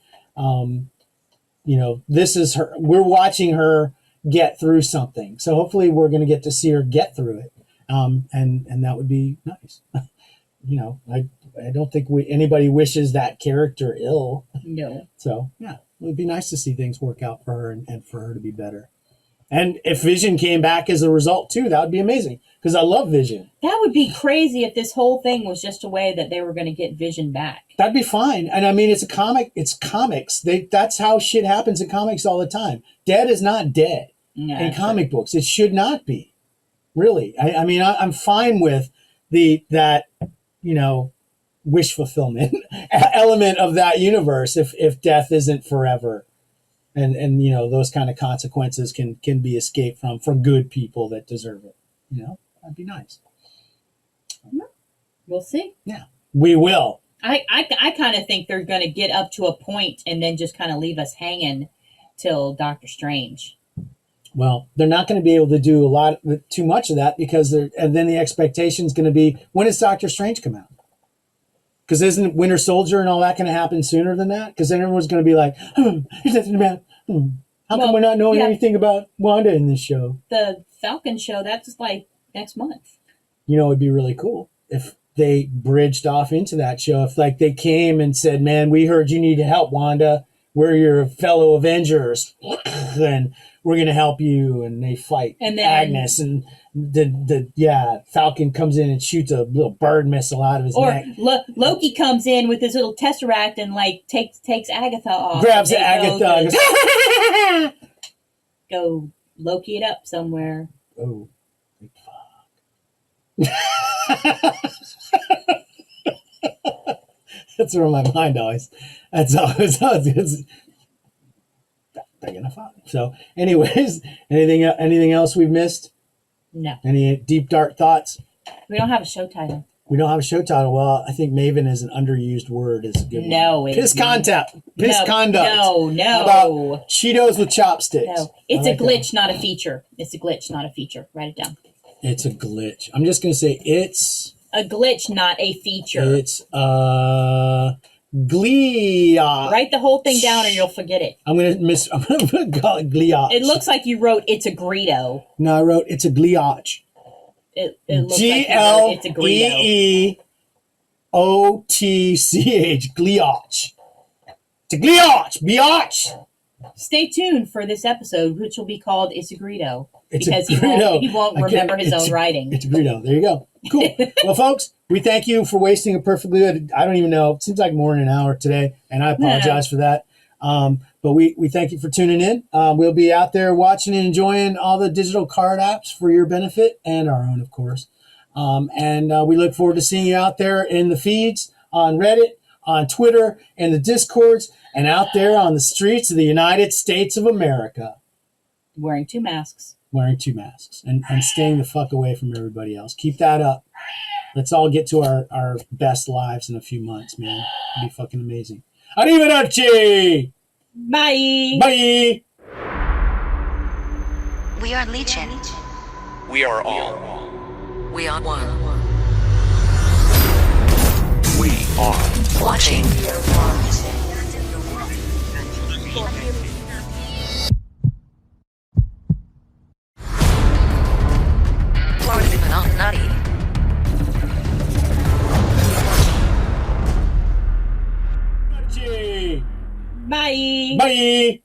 this is her. We're watching her get through something. So hopefully we're going to get to see her get through it. And that would be nice. I don't think anybody wishes that character ill. No. So yeah, it would be nice to see things work out for her and for her to be better. And if Vision came back as a result too, that would be amazing because I love Vision. That would be crazy if this whole thing was just a way that they were going to get Vision back. That'd be fine. And I mean, it's a comic. It's comics. That's how shit happens in comics all the time. Dead is not dead in comic books. It should not be. Really. I mean, I'm fine with that wish fulfillment element of that universe if death isn't forever. And those kind of consequences can be escaped from for good people that deserve it. That'd be nice. We'll see. Yeah, we will. I kind of think they're going to get up to a point and then just kind of leave us hanging till Doctor Strange. Well, they're not going to be able to do too much of that because and then the expectation is going to be, when does Doctor Strange come out? Because isn't Winter Soldier and all that going to happen sooner than that? Because then everyone's going to be like, there's nothing about. How come we're not knowing anything about Wanda in this show? The Falcon show, that's like next month. It'd be really cool if they bridged off into that show. If they came and said, man, we heard you need help, Wanda. We're your fellow Avengers. And we're going to help you. And they fight Agnes. And the Falcon comes in and shoots a little bird missile out of his neck. Loki comes in with his little tesseract and takes Agatha off. Grabs Agatha. Go Loki it up somewhere. Oh, that's where my mind always. That's always it's big enough. So, anyways, anything else we've missed? No. Any deep dark thoughts? We don't have a show title. We don't have a show title. Well, I think Maven is an underused word. Is a good one. No, Piss conduct. Piss conduct. No. How about Cheetos with chopsticks? No, it's a glitch, not a feature. It's a glitch, not a feature. Write it down. It's a glitch. I'm just going to say it's a glitch, not a feature. It's Gleeyotch. Write the whole thing down or you'll forget it. I'm going to call it Gleeyotch. It looks like you wrote it's a Greedo. No, I wrote it's a Gleeyotch. It looks like you wrote it's a Greedo. Gleeyotch. Gleeyotch. It's a Gleeyotch. Biatch. Stay tuned for this episode, which will be called It's a Greedo. Because he won't remember his own writing. It's a Greedo. There you go. Cool. Well, folks, we thank you for wasting a perfectly good, I don't even know, it seems like more than an hour today, and I apologize for that. But we thank you for tuning in. We'll be out there watching and enjoying all the digital card apps for your benefit and our own, of course. And we look forward to seeing you out there in the feeds, on Reddit, on Twitter, and the Discords, and out there on the streets of the United States of America. Wearing two masks. And staying the fuck away from everybody else. Keep that up. Let's all get to our best lives in a few months, man. It'll be fucking amazing. Arrivederci! Bye! Bye! We are Legion. We are all. We are one. We are Watching. Bye! Bye!